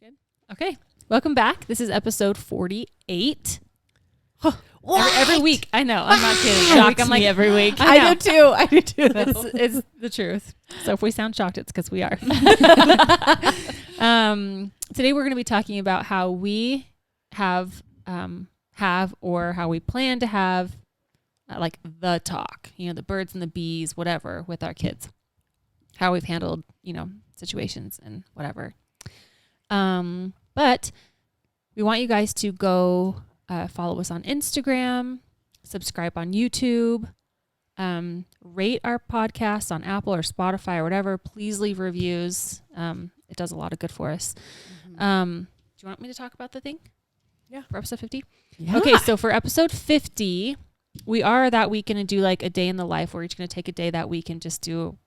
Good. Okay. Welcome back. This is episode 48. Every week. I know. I'm not kidding. Every week, I'm like every week. I do too. I do too. It's the truth. So if we sound shocked, it's because we are. Today we're going to be talking about how we have or how we plan to have like the talk, the birds and the bees, whatever, with our kids. How we've handled, situations and whatever. But we want you guys to go follow us on Instagram, subscribe on YouTube, rate our podcast on Apple or Spotify or whatever. Please leave reviews. It does a lot of good for us. Mm-hmm. Do you want me to talk about the thing? Yeah. For episode 50? Yeah. Okay, so for episode 50, we are that week going to do like a day in the life. We're each going to take a day that week and just do,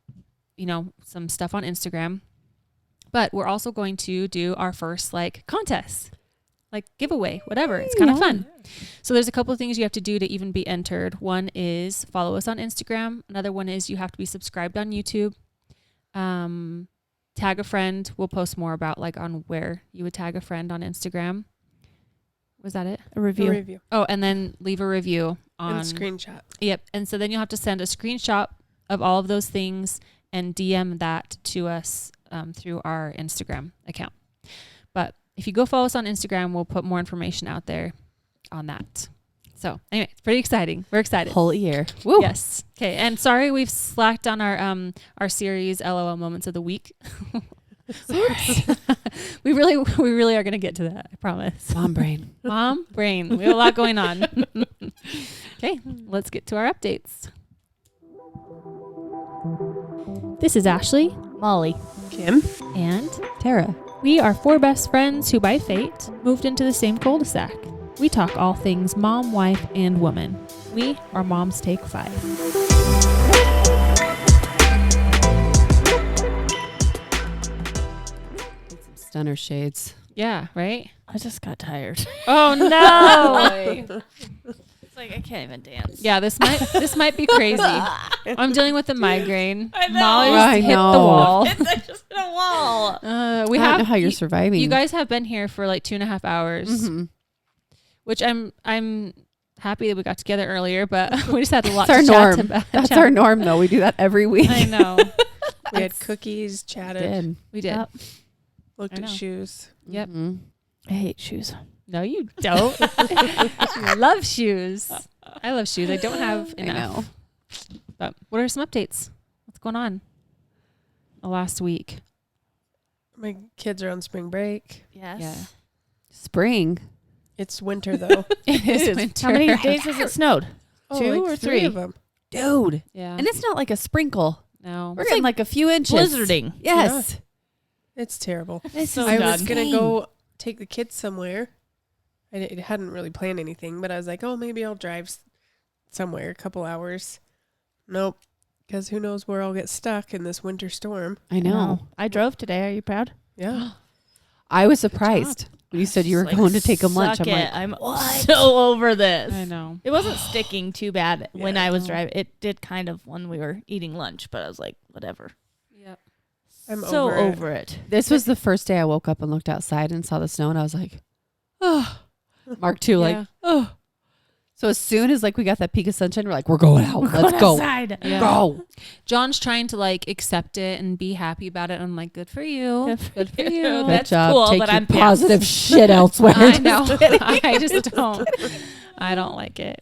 some stuff on Instagram. But we're also going to do our first contest, giveaway, whatever. It's kind of fun. So there's a couple of things you have to do to even be entered. One is follow us on Instagram. Another one is you have to be subscribed on YouTube. Tag a friend. We'll post more about on where you would tag a friend on Instagram. Was that it? A review. Oh, and then leave a review on and screenshot. Yep. And so then you'll have to send a screenshot of all of those things and DM that to us through our Instagram account. But if you go follow us on Instagram, we'll put more information out there on that. So anyway, it's pretty exciting. We're excited. Whole year. Woo. Yes. Okay. And sorry, we've slacked on our series LOL Moments of the Week. we really are going to get to that. I promise. Mom brain. Mom brain. We have a lot going on. Okay. Let's get to our updates. This is Ashley, Molly. Kim. and Tara. we are four best friends who by fate moved into the same cul-de-sac. We talk all things mom, wife, and woman. We are Moms Take 5. Some stunner shades. Yeah, right? I just got tired. Oh no. It's like I can't even dance. Yeah, this might be crazy. I'm dealing with a migraine. I know. Molly's I hit the know. wall. It's just a wall. We I have don't know how you're surviving. You guys have been here for 2.5 hours, which I'm happy that we got together earlier, but we just had a lot That's to our chat norm. about. That's our norm, though. We do that every week. I know. We had cookies, chatted, We did. Yep. looked I at know. shoes. Yep. Mhm. I hate shoes. No, you don't. You love shoes. I love shoes. I don't have I enough. know. But what are some updates? What's going on? The last week. My kids are on spring break. Yes. Yeah. Spring. It's winter though. It is Is. winter. How many days has it snowed? Two or three three? of them. Dude. Yeah. And it's not like a sprinkle. No. We're getting a few inches. Blizzarding. Yes. It's terrible. This So is I was done. gonna go take the kids somewhere. I hadn't really planned anything, but I was like, oh, maybe I'll drive somewhere a couple hours. Nope, because who knows where I'll get stuck in this winter storm. I know. I drove today. Are you proud? Yeah. I was surprised when you said you were Just going to take them lunch. suck I'm it. like, I'm so over this. I know. It wasn't sticking too bad when Yeah. I was driving. It did kind of when we were eating lunch, but I was like, whatever. Yep. I'm so over it. over it. this was the first day I woke up and looked outside and saw the snow, and I was like, oh. Mark two, Yeah. oh. So as soon as we got that peak of sunshine, we're like, we're going out. Let's go. Outside. Yeah. Go. John's trying to accept it and be happy about it. I'm like, good for you. Good for you. Good That's job. cool, Take but your I'm pissed. positive shit elsewhere. I know. I just don't. I don't like it.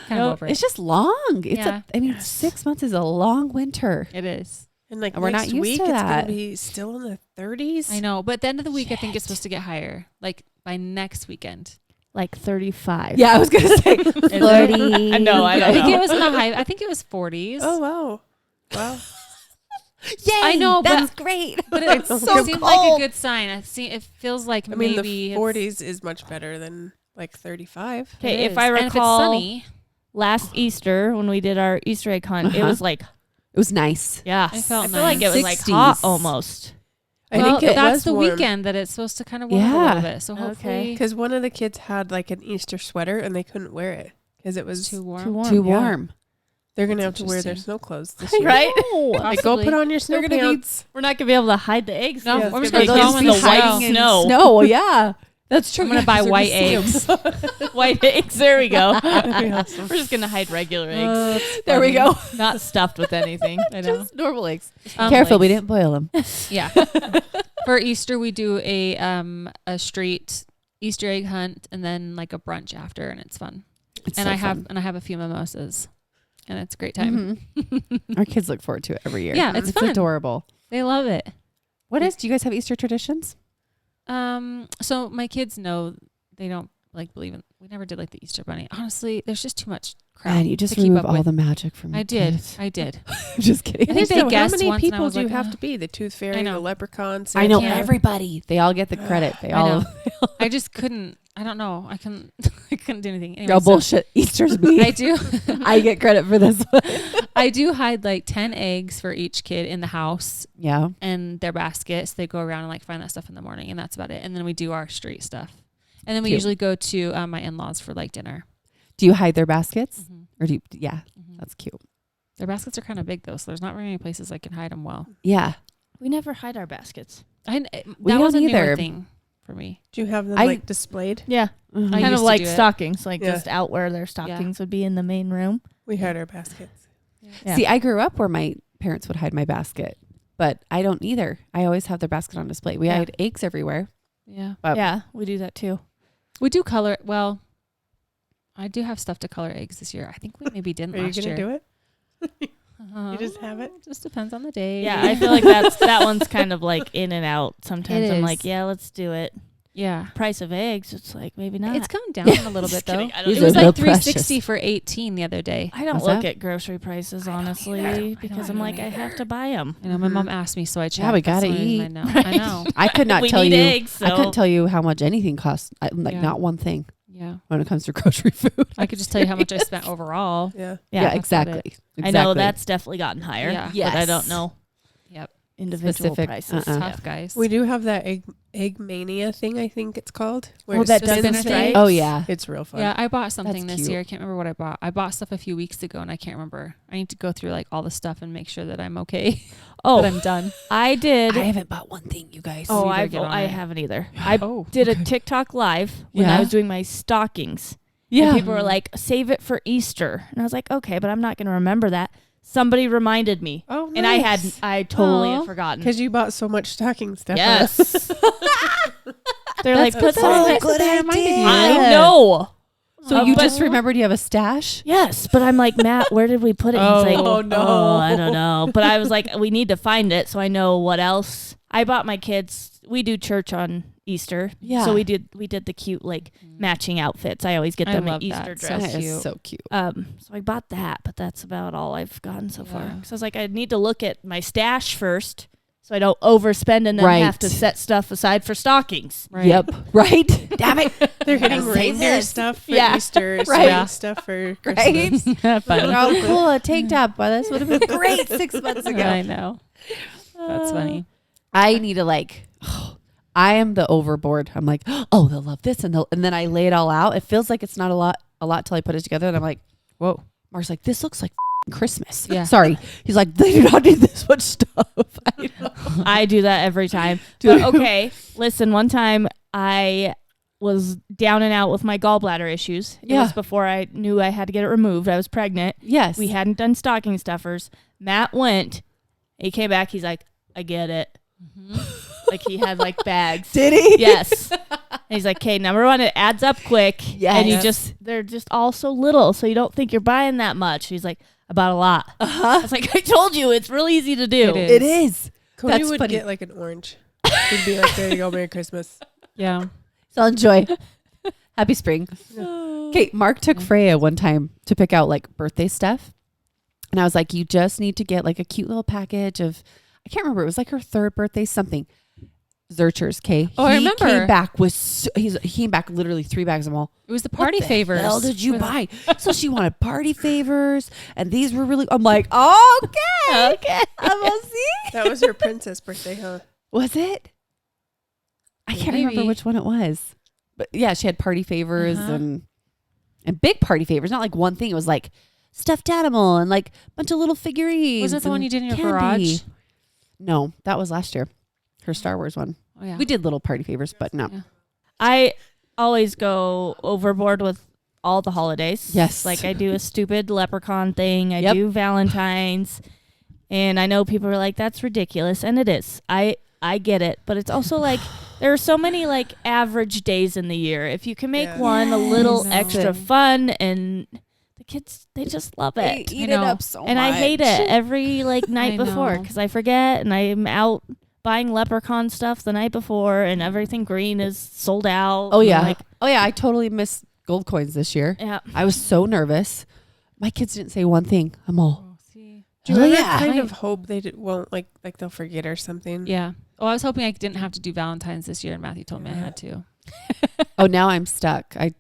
Kind of over It's it. just long. Yeah. 6 months is a long winter. It is. And And we're not next used week, to it's that. gonna be still in the 30s. I know. But at the end of the week, I think it's supposed to get higher. By next weekend. Like 35. Yeah, I was gonna say 30. I know. I I don't think know. it was in the high. I think it was 40s. Oh wow, wow. Yay! I know, That's great. But it so seemed like a cold. good sign. It feels like I mean, maybe the it's- 40s is much better than 35. Okay, it if I is. And recall, if it's sunny, last Easter when we did our Easter egg hunt, it Uh-huh. was like, It was nice. yeah, I felt I feel like it was like 60s. hot almost. I well, think it that's was the warm. weekend that it's supposed to kind of warm up a Yeah. little bit. So hopefully, Because one of the kids had an Easter sweater and they couldn't wear it because it was it's too warm. Too warm. Too Yeah. warm. They're gonna have That's to wear their interesting. snow clothes this year. Right? Like, go put on your snow They're gonna be- pants. We're not gonna be able to hide the eggs. No, Yeah, we're it's just gonna gonna be throw them in the the white snow. snow. Snow, yeah. That's true. I'm gonna buy white eggs. White eggs. There we go. That'd be awesome. We're just gonna hide regular eggs, There we go. not stuffed with anything. I know. Just normal eggs. Um, Careful, we didn't boil them. Yeah. For Easter, we do a street Easter egg hunt and then like a brunch after, and it's fun. And I have a few mimosas, and it's a great time. Our kids look forward to it every year. Yeah, it's fun. adorable. They love it. Do you guys have Easter traditions? So my kids know they don't like believe in. We never did like the Easter bunny. Honestly, there's just too much crap. Man, you just to keep remove up all with. the magic from I your did. kids. I did. I'm just kidding. I think they So how guessed many once, and I people was do you like, have "Ah." to be? The Tooth I Fairy, know. the Leprechaun. I know Santa? everybody. They all get the credit. They I all. know. I just couldn't. I don't know. I couldn't. I couldn't do anything. Anyway, No so bullshit. Easter's me. I do. I get credit for this one. I do hide like 10 eggs for each kid in the house Yeah. and their baskets. They go around and like find that stuff in the morning, and that's about it. And then we do our street stuff. And then we Cute. usually go to my in-laws for like dinner. Do you hide their baskets? Mhm. Or do you? Yeah. Mhm. That's cute. Their baskets are kind of big though, so there's not very many places I can hide them well. Yeah. We never hide our baskets. That We was a don't newer either. thing for me. Do you have them I- like displayed? Yeah, Mhm. I kind used of to like do it. stockings, like Yeah. just out where their stockings would be in the main room. We had our baskets. Yeah. See, I grew up where my parents would hide my basket, but I don't either. I always have their basket on display. We Yeah. hide eggs everywhere. Yeah. Yeah, we do that too. We do color. Well, I do have stuff to color eggs this year. I think we maybe didn't Are you last gonna year. do it? Uh-huh. just have it? Just depends on the day. Yeah, I feel like that one's kind of like in and out. Sometimes It I'm is. like, yeah, let's do it. Yeah. Price of eggs, it's like maybe not. It's come down a little bit Just though. kidding. I don't These It was are like real 360 precious. for 18 the other day. I don't What's look that? at grocery prices I honestly don't because either. I'm like I have to buy them. You know, my mom asked me, so I checked. Yeah, we That's gotta the only reason eat. I know. I know. I could not we tell need you. eggs. So. I couldn't tell you how much anything costs. Like Yeah. not one thing Yeah. when it comes to grocery food. I could just tell you how much I spent overall. Yeah. Yeah, that's about exactly. it. I know that's definitely gotten higher. Yeah. But I don't know Yep. individual Specific, prices. uh-uh. Yeah. Tough guys. We do have that egg mania thing, I think it's called. Where Oh, it that spins spinner right? thing? Oh yeah. It's real fun. Yeah, I bought something That's this cute. year. I can't remember what I bought. I bought stuff a few weeks ago and I can't remember. I need to go through like all the stuff and make sure that I'm okay. Oh, that I'm done. I did. I haven't bought one thing, you guys. oh, We better I've, get on I it. haven't either. I Oh. did a TikTok live when Yeah. I was doing my stockings. Yeah. And people were like, save it for Easter. And I was like, okay, but I'm not going to remember that. Somebody reminded me. Oh, And I totally Aw. had forgotten. because you bought so much stocking stuff. Yes. They're like, put so some. nice that they reminded you. I know. So you But- just remembered you have a stash? Yes, but I'm like, Matt, where did we put it? He's like, Oh, no. "Oh, I don't know. But I was like, we need to find it so I know what else. I bought my kids. We do church on Easter. Yeah. So we did the cute like matching outfits. I always get I them love an Easter that. So dress. That is cute. so cute. So I bought that, but that's about all I've gotten so far. Yeah. So I was like, I need to look at my stash first so I don't overspend and then Right. have to set stuff aside for stockings. Right. Yep. Right? Damn it. They're getting Say reindeer this. stuff for Yeah. Easter, Right. spring stuff for Right? Christmas. Funny. Oh, cool. A tank top. Well, this would have been great 6 months ago. I know. That's funny. I need to like, I am the overboard. I'm like, oh, they'll love this. And then I lay it all out. It feels like it's not a lot till I put it together. And I'm like, whoa. Mark's like, this looks like Christmas. Yeah. Sorry. He's like, they do not need this much stuff. I know. I do that every time. Do But, you? okay, listen, one time I was down and out with my gallbladder issues. It Yeah. was before I knew I had to get it removed. I was pregnant. Yes. We hadn't done stocking stuffers. Matt went. He came back. He's like, I get it. Like he had like bags. Did he? Yes. And he's like, okay, number one, it adds up quick. Yes. And they're just all so little, so you don't think you're buying that much. He's like, about a lot. I Uh-huh. was like, I told you, it's real easy to do. It is. It is. Cody That's would funny. get like an orange. He'd be like, there you go, Merry Christmas. Yeah. So enjoy. Happy spring. Okay, Mark took Freya one time to pick out like birthday stuff. And I was like, you just need to get like a cute little package of, I can't remember. It was like her 3rd birthday, something. Zurchers, okay? Oh, I He remember. came back with, he came back literally 3 bags of them all. It was the party What the favors. hell did you With- buy? So she wanted party favors. And these were really, I'm like, okay. Okay. I will see. That was your princess birthday, huh? Was it? I can't Maybe. remember which one it was. But yeah, she had party favors Uh-huh. and big party favors, not like one thing. It was like stuffed animal and like a bunch of little figurines. Wasn't that the one and you did in your candy. garage? No, that was last year. Her Star Wars one. Oh yeah. We did little party favors, but no. Yeah. I always go overboard with all the holidays. Yes. Like I do a stupid leprechaun thing. I Yep. do Valentine's. And I know people are like, that's ridiculous. And it is. I get it. But it's also like there are so many like average days in the year. If you can make Yeah. one a little Yes. extra fun, and the kids, they just love it. eat I know. it up so And I hate it every like night I before know. because I forget and I'm out buying leprechaun stuff the night before and everything green is sold out. Oh and yeah. like, Oh yeah. I totally missed gold coins this year. yeah. I was so nervous. My kids didn't say one thing. I'm all, Oh, see. Do you Oh, ever yeah. kind of hope they won't like they'll forget or something? Yeah. Oh, I was hoping I didn't have to do Valentine's this year, and Matthew told me I had to. oh, now I'm stuck. I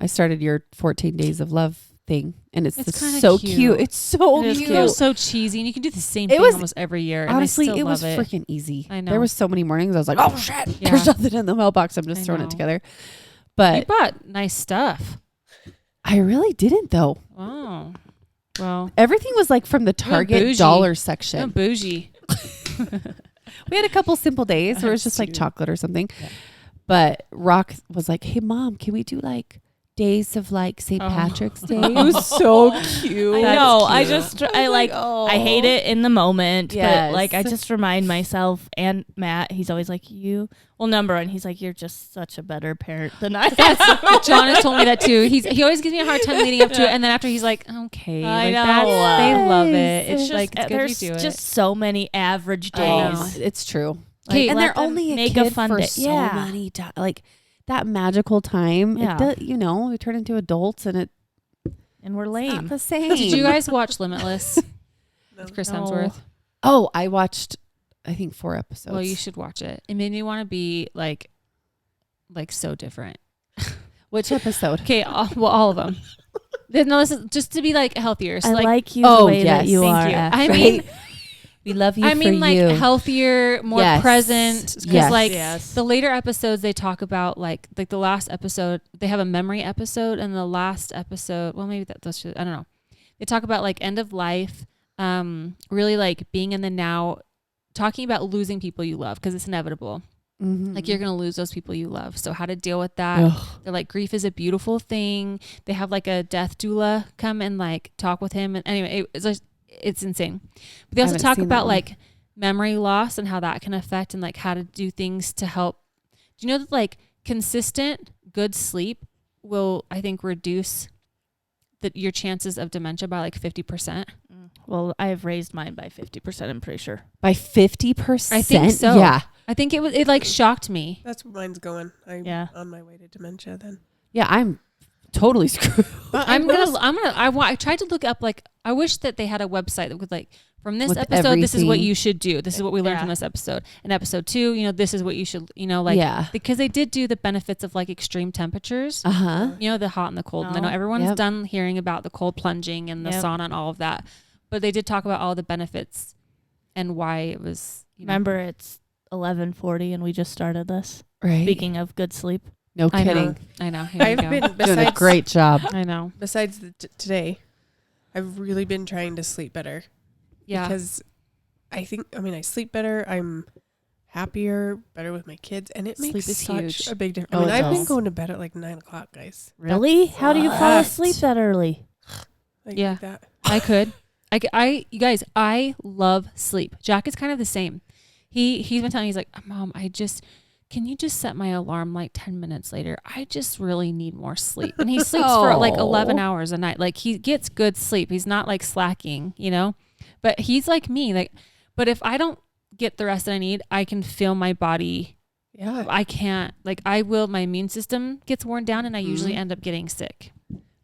started your 14 days of love thing, and it's It's kinda so cute. cute. It's so It is cute. It was so cheesy, and you can do the same It thing was- almost every year. Honestly, and I still it was love it. freaking easy. I know. There was so many mornings I was like, oh shit, Yeah. there's nothing in the mailbox. I'm just I throwing know. it together. You But bought nice stuff. I really didn't though. Wow. Well, Everything was like from the Target bougie. dollar I'm section. bougie. We had a couple simple days where it was just like Cute. chocolate or something. Yeah. But Rock was like, hey mom, can we do like days of like St. Oh. Patrick's Day? It was so cute. I That's know. I cute. just, I like, I hate it in the moment, but like, I Yes. just remind myself and Matt, he's always like, number one, he's like, you're just such a better parent than I am. John has told me that too. He always gives me a hard time leading up to it, and then after he's like, okay, I like know. they love it. Yes. It's It's like just, it's good there's you do just it. so many average I know. days. It's true. Okay, and let they're them only a make kid a fun for day. so Yeah. many like that magical time. Yeah. It does, we turn into adults and it's And we're not lame. the same. Did you guys watch Limitless No. with Chris No. Hemsworth? Oh, I watched I think 4 episodes. Well, you should watch it. It made me want to be like so different. Which episode? Okay, all of them. No, this is just to be like healthier. So I like, like you the Oh, way that yes. you Thank are. you. Ashley. I mean, We love you I mean, for like you. healthier, more Yes. present. Because Yes. like Yes. the later episodes, they talk about like the last episode. They have a memory episode, and the last episode. Well, maybe those should. I don't know. They talk about like end of life. Really like being in the now. Talking about losing people you love because it's inevitable. Mhm. Like you're gonna lose those people you love. So how to deal with that? Ugh. They're like, grief is a beautiful thing. They have like a death doula come and like talk with him. And anyway, it's insane. But they I also haven't talk seen that about one. like memory loss and how that can affect and like how to do things to help. Do you know that like consistent good sleep will, I think, reduce your chances of dementia by like 50%? Well, I have raised mine by 50%, I'm pretty sure. By 50%. I think so. Yeah. I think it like shocked me. That's where mine's going. I'm Yeah. on my way to dementia then. Yeah, I'm totally screwed. But I tried to look up like, I wish that they had a website that would like, from this With episode, this is what everything. you should do. This is what we learned Yeah. from this episode. In episode 2, this is what you should, like, yeah. because they did do the benefits of like extreme temperatures, Uh-huh. the hot and the cold. And I know Oh. everyone's Yep. done hearing about the cold plunging and the Yep. sauna and all of that, but they did talk about all the benefits and why it was, Remember, it's 11:40 and we just started this. Right. Speaking of good sleep. No I kidding. know. I know. Here you I've go. been Doing a besides great job. I know. besides today, I've really been trying to sleep better. Yeah. Because I sleep better. I'm happier, better with my kids, and it Sleep makes is such huge. a big difference. Oh, it I've been does. going to bed at like 9 o'clock, guys. Really? How do you fall sucked. asleep that early? Yeah. Like that. I could. You guys, I love sleep. Jack is kind of the same. He's been telling me, he's like, Mom, can you just set my alarm like 10 minutes later? I just really need more sleep. And he sleeps for like 11 hours a night. Like he gets good sleep. He's not like slacking, but he's like me. Like, but if I don't get the rest that I need, I can feel my body. Yeah. I can't, like my immune system gets worn down and I usually end up getting sick.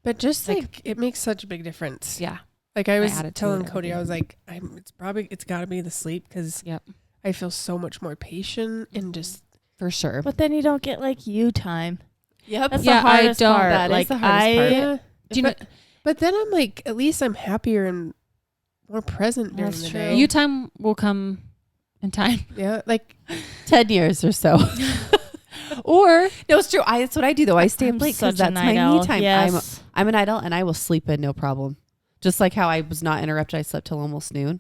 But just Like- like it makes such a big difference. Yeah. Like I My was attitude, telling everything. Cody, I was like, it's got to be the sleep because Yep. I feel so much more patient and just For sure. But then you don't get like you time. Yep. That's Yeah, the I hardest don't- part. that is like the hardest part. yeah. Do you know, But then I'm like, at least I'm happier and more present during That's the true. day. you time will come in time. Yeah, like 10 years or so. Or No, it's true. That's what I do though. I stay I'm up late such because a that's my night me owl. time. Yes. I'm an idol and I will sleep in no problem. Just like how I was not interrupted. I slept till almost noon.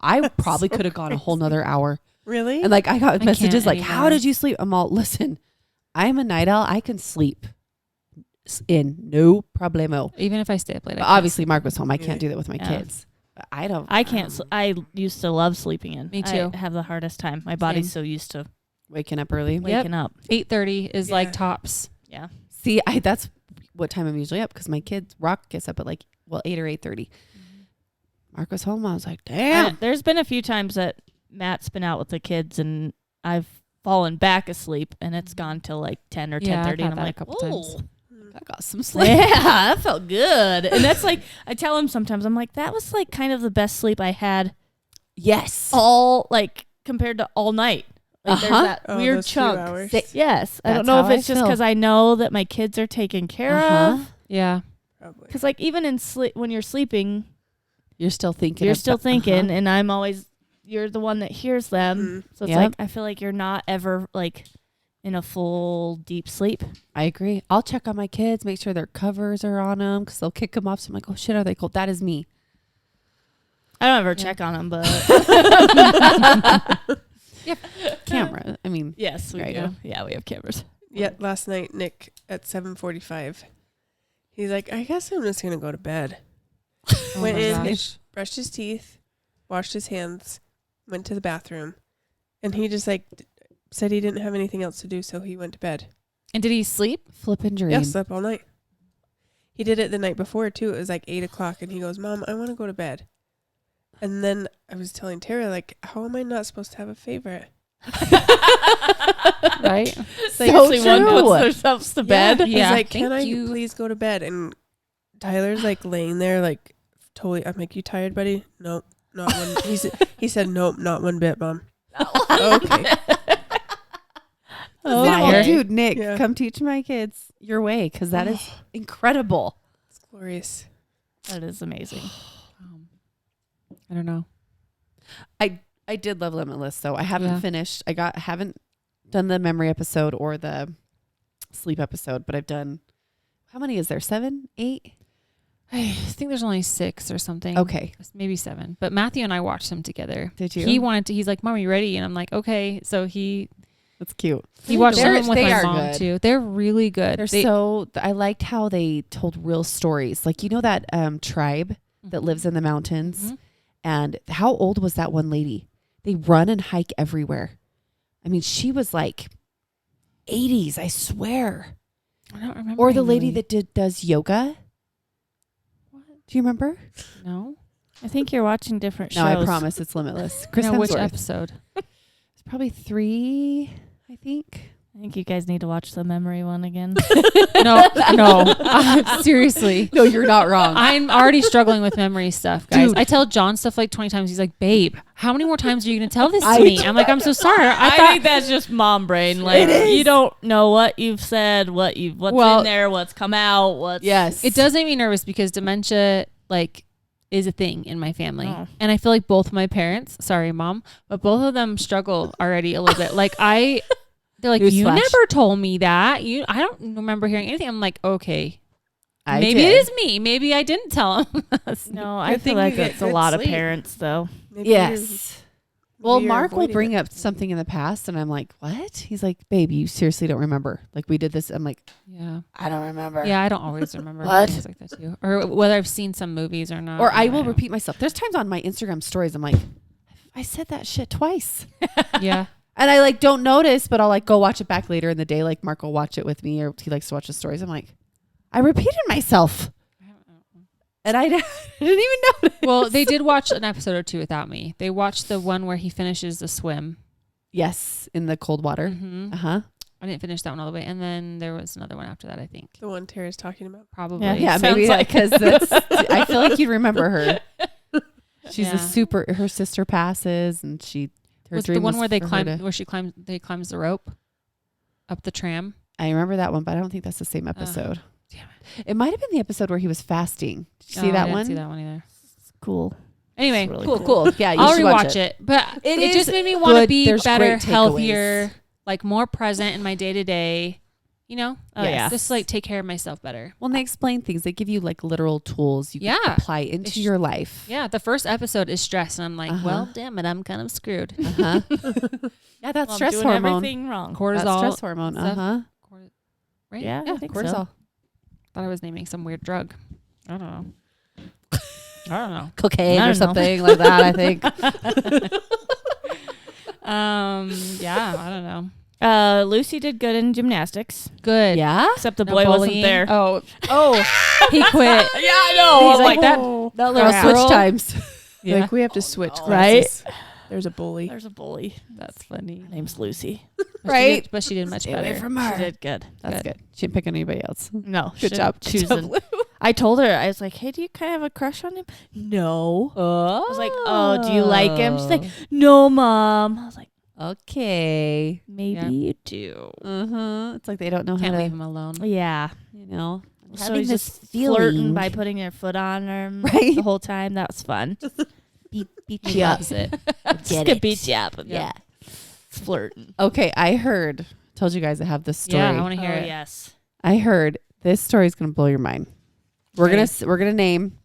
I probably so could have gone a whole nother hour. Really? And like I got I messages can't like, how anymore. did you sleep? I'm all, listen, I'm a night owl. I can sleep in no problemo. Even if I stay up late, I But can't obviously Mark was home. I can't do that with my Yeah. kids. But I don't. I can't. I used to love sleeping in. Me too. I have the hardest time. My body's so used to Waking up early. waking up. 8:30 is Yeah. like tops. Yeah. See, that's what time I'm usually up because my kids, Rock gets up at 8 or 8:30. Mark was home. I was like, damn. There's been a few times that Matt's been out with the kids and I've fallen back asleep and it's gone till like 10 or Yeah, I've 10:30 had and I'm that a like, couple "Ooh." times. I got some sleep. Yeah, that felt good. And that's like, I tell him sometimes, I'm like, that was like kind of the best sleep I had Yes. all, like, compared to all night. Like, there's Uh-huh. that Oh, weird those few chunk. hours. Yes. I don't That's know how if it's I just feel. because I know that my kids are taken care Uh-huh. of. Yeah. Probably. Because, like, even in sleep, when you're sleeping, You're still thinking. you're still thinking, Uh-huh. and I'm always, you're the one that hears them. So it's Yep. like, I feel like you're not ever, like, in a full deep sleep. I agree. I'll check on my kids, make sure their covers are on them because they'll kick them off. So I'm like, oh shit, are they cold? That is me. I don't ever Yeah. check on them, but Camera. I mean, yes, we There you do. go. Yeah, we have cameras. Yet last night, Nick at 7:45, he's like, I guess I'm just gonna go to bed. Oh Went my in, gosh. brushed his teeth, washed his hands, went to the bathroom, and he just said he didn't have anything else to do, so he went to bed. And did he sleep? flipping dream. Yeah, slept all night. He did it the night before too. It was like 8:00, and he goes, "Mom, I want to go to bed." And then I was telling Tara, like, how am I not supposed to have a favorite? Right? So Everyone true. puts themselves to bed. He's Yeah, like, "Can thank I you." please go to bed?" And Tyler's like laying there, like totally. I'm like, "You tired, buddy?" Nope, not one. He said, "Nope, not one bit, Mom." Okay. Oh, Liar. dude, Nick, Yeah. come teach my kids your way because that is incredible. It's glorious. That is amazing. I don't know. I did love Limitless though. I haven't Yeah. finished. Haven't done the memory episode or the sleep episode, but I've done. How many is there? 7, 8? I think there's only 6 or something. Okay. Maybe 7. But Matthew and I watched them together. Did you? He's like, Mom, are you ready? And I'm like, okay. So he That's cute. watched They're- them with they my are mom good. too. They're really good. I liked how they told real stories. Like, you know, that tribe that lives in the mountains, Mhm. and how old was that one lady? They run and hike everywhere. I mean, she was like 80s, I swear. I don't remember. Or the lady really. that does yoga. What? Do you remember? No. I think you're watching different No, shows. I promise it's Limitless. Chris No, which Hemsworth. episode? It's probably 3, I think. I think you guys need to watch the memory one again. No. Seriously. No, you're not wrong. I'm already struggling with memory stuff, guys. Dude. I tell John stuff like 20 times. He's like, babe, how many more times are you going to tell this to I me? I'm like, I'm so sorry. I I thought think that's just mom brain. Like, It is. you don't know what you've said, what's Well, in there, what's come out, what's Yes. it does make me nervous because dementia, like, is a thing in my family. Oh. And I feel like both my parents, sorry, Mom, but both of them struggle already a little bit. Like, they're like, you Newsflash. never told me that. I don't remember hearing anything. I'm like, okay, I maybe did. it is me. Maybe I didn't tell him. No, I Good feel thing like you get that's a good lot sleep. of parents, though. Maybe Yes. Well, you're Mark will avoiding bring it. up something in the past, and I'm like, what? He's like, babe, you seriously don't remember. Like, we did this. I'm like, Yeah. I don't remember. Yeah, I don't always remember What? things like that too. Or whether I've seen some movies or not. Or I will don't- repeat myself. There's times on my Instagram stories, I'm like, I said that shit twice. Yeah. And I like don't notice, but I'll like go watch it back later in the day. Like Mark will watch it with me, or he likes to watch the stories. I'm like, I repeated myself. And I didn't even notice. Well, they did watch an episode or two without me. They watched the one where he finishes the swim. Yes, in the cold water. Mm-hmm. Uh-huh. I didn't finish that one all the way. And then there was another one after that, I think. The one Tara's talking about. Probably. Yeah, Sounds maybe like- because I feel like you'd remember her. She's Yeah. a super. Her sister passes, and her Was dream the one was where they for her climb, to- where they climbs the rope up the tram. I remember that one, but I don't think that's the same episode. Damn It might have been the episode where he was fasting. Did you see Oh, I that didn't one? see that one either. Cool. Anyway, It's really Cool, cool. Yeah, you I'll should rewatch watch it. But It it is just made me want to good. be There's better, great takeaways. healthier, like more present in my day to day. you know, Oh, Yes. yeah. just like take care of myself better. Well, and they explain things. They give you like literal tools you can Yeah. apply into It's- your life. Yeah, the first episode is stress, and I'm like, Uh-huh. well, damn it, I'm kind of screwed. Uh-huh. Yeah, that's Well, I'm stress doing hormone. everything wrong. Cortisol, That's stress hormone. stuff. Uh-huh. Right? Yeah, Yeah, I think cortisol. so. Thought I was naming some weird drug. I don't know. I don't know. Cocaine I or don't know. something like that, I think. Yeah, I don't know. Lucy did good in gymnastics, Good. Yeah? except the No boy wasn't bullying. there. Oh, he quit. Yeah, I know. He's I'm like that. Oh, That Girl, little switch girl. times. Yeah, like we have to switch no. classes. There's a bully. There's a bully. that's funny. Her name's Lucy. Right? But she did much Stay away better. from She her. did good. That's Good. good. She didn't pick anybody else. No, Good she job. didn't choose Good job. I told her, I was like, hey, do you kind of have a crush on him? No. Oh. I was like, oh, do you like him? She's like, no, Mom. I was like, okay. maybe Yeah. you do. It's like they don't know Can't how leave to, him alone. Yeah. you know, So having he's this just flirting feeling. by putting their foot on him Right. the whole time. That was fun. beat He you up. loves it. Just could beat you up. Yeah. It's flirting. Okay, I heard. Told you guys I have this story. Yeah, I want to hear Oh, it. yes. I heard this story is going to blow your mind. We're Okay. gonna name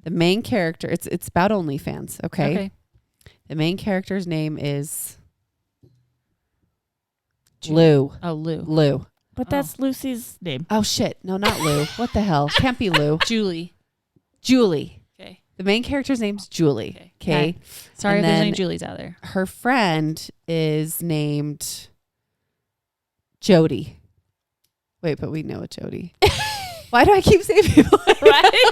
the main character. It's about OnlyFans. Okay? The main character's name is Lou. Oh, Lou. Lou. But Oh. that's Lucy's name. Oh shit! No, not Lou. What the hell? Can't be Lou. Julie. Julie. Okay. The main character's name's Julie. Okay. Sorry And if there's any then- Julies out there. Her friend is named Jody. Wait, but we know a Jody. Why do I keep saying people? Right?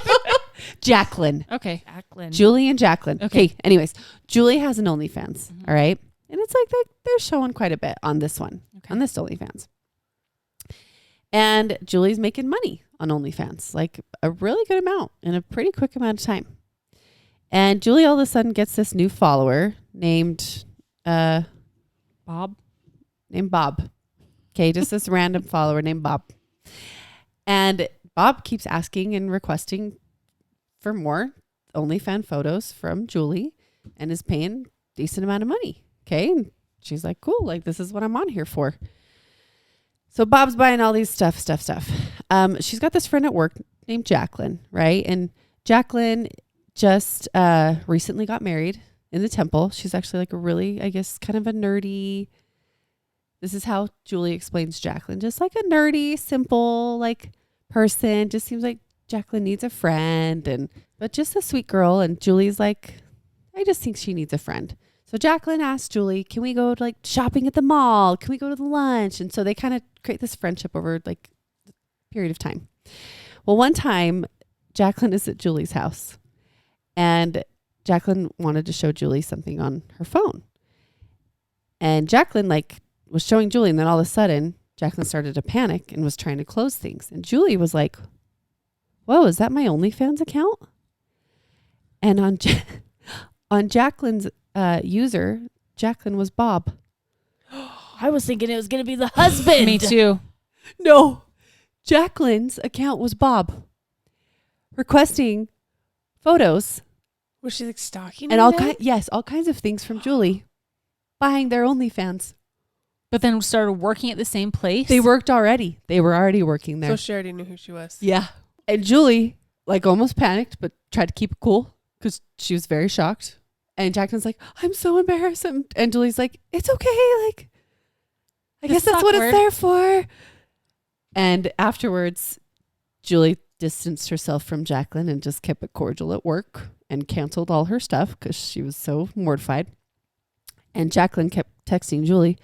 Jacqueline. Okay. Jacqueline. Julie and Jacqueline. Okay. Okay. Anyways, Julie has an OnlyFans. Mhm. All right. And it's like they're showing quite a bit on this one, Okay. on this OnlyFans. And Julie's making money on OnlyFans, like a really good amount in a pretty quick amount of time. And Julie all of a sudden gets this new follower named Bob. Bob. Okay, just this random follower named Bob. And Bob keeps asking and requesting for more OnlyFans photos from Julie and is paying decent amount of money. Okay. And she's like, cool, like this is what I'm on here for. So Bob's buying all these stuff. She's got this friend at work named Jacqueline, right? And Jacqueline just recently got married in the temple. She's actually like a really, I guess, kind of a nerdy. This is how Julie explains Jacqueline. Just like a nerdy, simple, like person. Just seems like Jacqueline needs a friend, but just a sweet girl. And Julie's like, I just think she needs a friend. So Jacqueline asked Julie, can we go to like shopping at the mall? Can we go to the lunch? And so they kind of create this friendship over like a period of time. Well, one time Jacqueline is at Julie's house and Jacqueline wanted to show Julie something on her phone. And Jacqueline like was showing Julie, and then all of a sudden Jacqueline started to panic and was trying to close things. And Julie was like, whoa, is that my OnlyFans account? And on Jacqueline's user, Jacqueline was Bob. I was thinking it was going to be the husband. Me too. No, Jacqueline's account was Bob requesting photos Was she like stalking and her all then? all kinds of things from Julie, buying their OnlyFans. But then started working at the same place. They worked already. They were already working there. So she already knew who she was. Yeah. And Julie like almost panicked, but tried to keep it cool because she was very shocked. And Jacqueline's like, I'm so embarrassed. And Julie's like, it's okay. Like, I This guess that's is what awkward. it's there for. And afterwards, Julie distanced herself from Jacqueline and just kept it cordial at work and canceled all her stuff because she was so mortified. And Jacqueline kept texting Julie,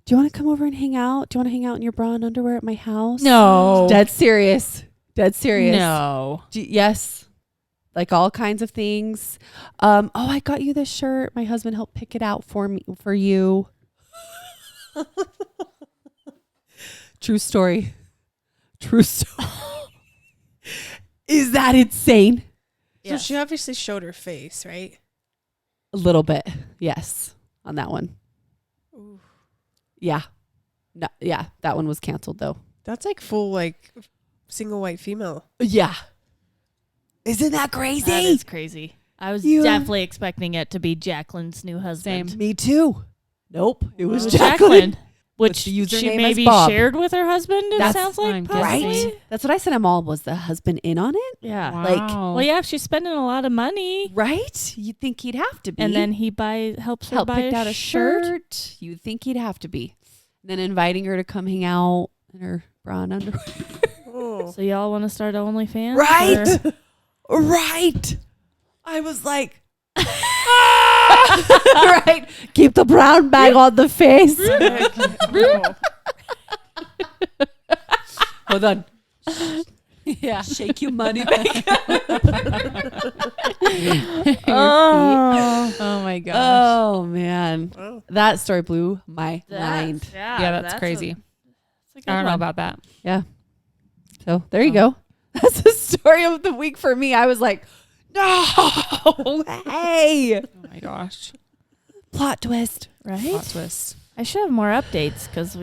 do you want to come over and hang out? Do you want to hang out in your bra and underwear at my house? No. Dead serious. Dead serious. No. Yes. Like all kinds of things. Oh, I got you this shirt. My husband helped pick it out for you. True story. True story. Is that insane? So she obviously showed her face, right? A little bit. Yes. On that one. Ooh. Yeah. No, yeah. That one was canceled though. That's like full like single white female. Yeah. Isn't that crazy? That is crazy. I was You- definitely expecting it to be Jacqueline's new husband. Same. Me too. Nope. It was It was Jacqueline. which the username she as maybe Bob. shared with her husband. It That's sounds what like I'm possibly. guessing. Right? That's what I said. I'm all, was the husband in on it? Yeah. Wow. Well, yeah, if she's spending a lot of money, Right? You'd think he'd have to be. and then he helps her help buy picked out a a shirt. shirt. You'd think he'd have to be. And then inviting her to come hang out in her bra and underwear. Oh. So y'all want to start OnlyFans? Right. or- Right. I was like, right. Keep the brown bag on the face. Hold on. Yeah. Shake your money back. Oh. Oh my gosh. Oh man, Wow. that story blew my mind. Yeah, that's crazy. I don't know about that. So there you go. That's the story of the week for me. I was like, no, hey, Oh my gosh. plot twist. Plot Right? twist. I should have more updates because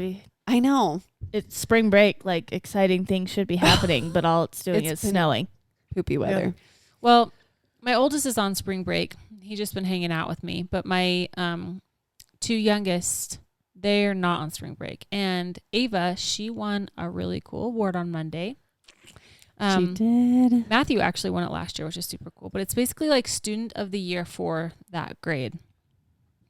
I know. it's spring break. Like exciting things should be happening, but all it's doing It's is been- snowing. Poopy weather. Well, my oldest is on spring break. He's just been hanging out with me. But my two youngest, they're not on spring break. And Ava, she won a really cool award on Monday. She did. Matthew actually won it last year, which is super cool. But it's basically like student of the year for that grade.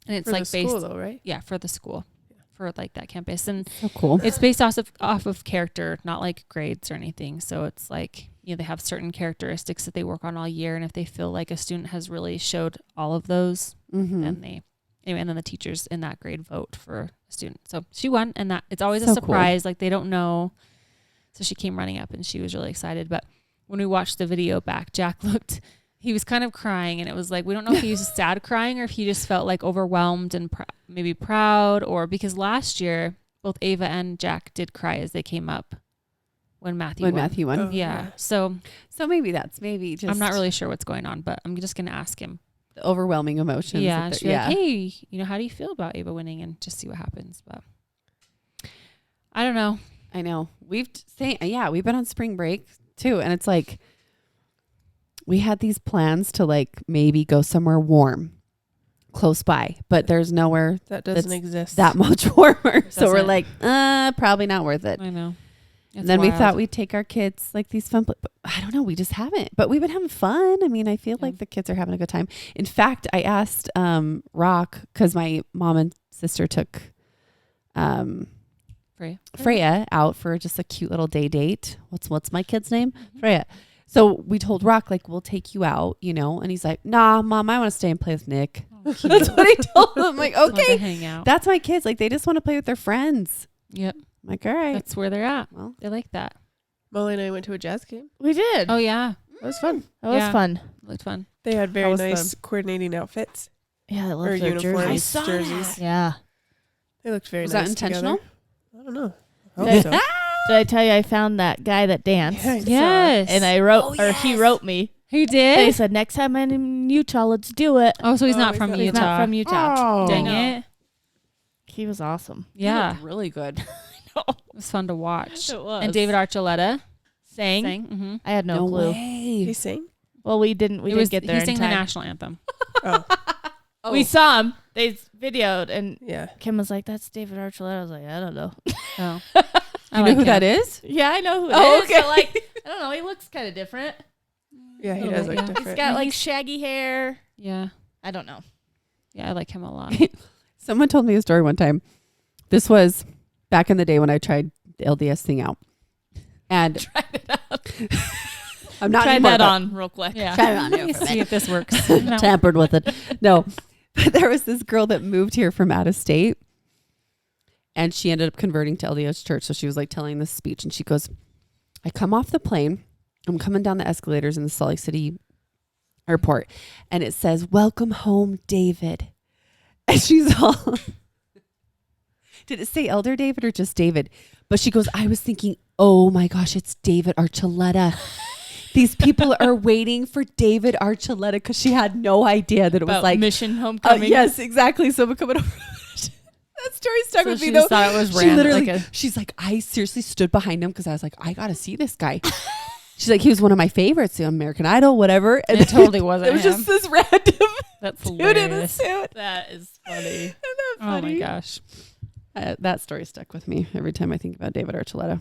And it's For like the school, based, though, right? yeah, for the school, for like that campus. And So cool. it's based off of character, not like grades or anything. So it's like, you know, they have certain characteristics that they work on all year. And if they feel like a student has really showed all of those, Mm-hmm. then and then the teachers in that grade vote for a student. So she won, and that it's always So a cool. surprise. Like they don't know. So she came running up and she was really excited. But when we watched the video back, Jack he was kind of crying, and it was like, we don't know if he was sad crying or if he just felt like overwhelmed and maybe proud, or because last year both Ava and Jack did cry as they came up when Matthew When won. Matthew won. Oh, Yeah. So So maybe just. I'm not really sure what's going on, but I'm just going to ask him. the overwhelming emotions. Yeah. that And they're- she'll be like, hey, you know, how do you feel about Ava winning? And just see what happens. But I don't know. I know. We've been on spring break too. And it's like, we had these plans to like maybe go somewhere warm close by, but there's nowhere That doesn't That's exist. that much warmer. So we're doesn't. like, probably not worth it. I know. And then we thought we'd take our kids like these fun, but I don't know. We just haven't, but we've been having fun. I mean, I feel Yeah. like the kids are having a good time. In fact, I asked, Rock, cause my mom and sister took, Freya out for just a cute little day date. What's my kid's name? Mm-hmm. Freya. So we told Rock, like, we'll take you out, you know, and he's like, nah, Mom, I want to stay and play with Nick. Oh, That's what I told him. I'm like, Want to okay, hang out. that's my kids. Like, they just want to play with their friends. Yep. I'm like, all right. That's where they're at. Well, They like that. Molly and I went to a jazz game. We did. Oh yeah. That was fun. that was yeah. fun. Looked fun. They had very was nice coordinating outfits. Yeah, I Or love their uniforms, jerseys. jerseys. Yeah. They looked very was nice that intentional? together. I don't know. I Did- hope so. Did I tell you I found that guy that danced? Yeah, I saw. Yes. And I wrote, or he wrote me. He And he did. said, next time I'm in Utah, let's do it. Oh, so he's Oh, not he's from not- Utah. He's not from Utah. Oh. Dang No. it. He was awesome. Yeah. really good. It was fun to watch. It was. And David Archuleta sang. sang. Mm-hmm. I had no, clue. He way. sang? Well, we didn't get there He in sang the time. national anthem. Oh, We saw him. They videoed, and yeah. Kim was like, "That's David Archuleta." I was like, "I don't know." Oh. You know who that is? Yeah, I know who it Oh, is. okay. But like, I don't know. He looks kind of different. Yeah, he Little does bit, look yeah. different. He's got like He's- shaggy hair. Yeah. I don't know. Yeah, I like him a lot. Someone told me a story one time. This was back in the day when I tried the LDS thing out. And Tried it out. I'm not Tried anymore, that but on real quick. Yeah. Try it on here for a See if this works. tampered with it. No, but there was this girl that moved here from out of state, and she ended up converting to LDS church. So she was like telling this speech, and she goes, "I come off the plane. I'm coming down the escalators in the Salt Lake City airport, and it says, 'Welcome home, David.'" And she's all, did it say Elder David or just David? But she goes, "I was thinking, oh my gosh, it's David Archuleta." These people are waiting for David Archuleta because she had no idea that it was About like, Mission Homecoming. yes, exactly. So we're coming over. That story stuck So with she me just though. thought it was She random. literally, Like she's like, I seriously stood behind him because I was like, I got to see this guy. She's like, he was one of my favorites, the American Idol, whatever. And it totally wasn't it was him. just this random That's dude in a hilarious. suit. That is funny. Isn't that Oh my funny? gosh. That story stuck with me every time I think about David Archuleta.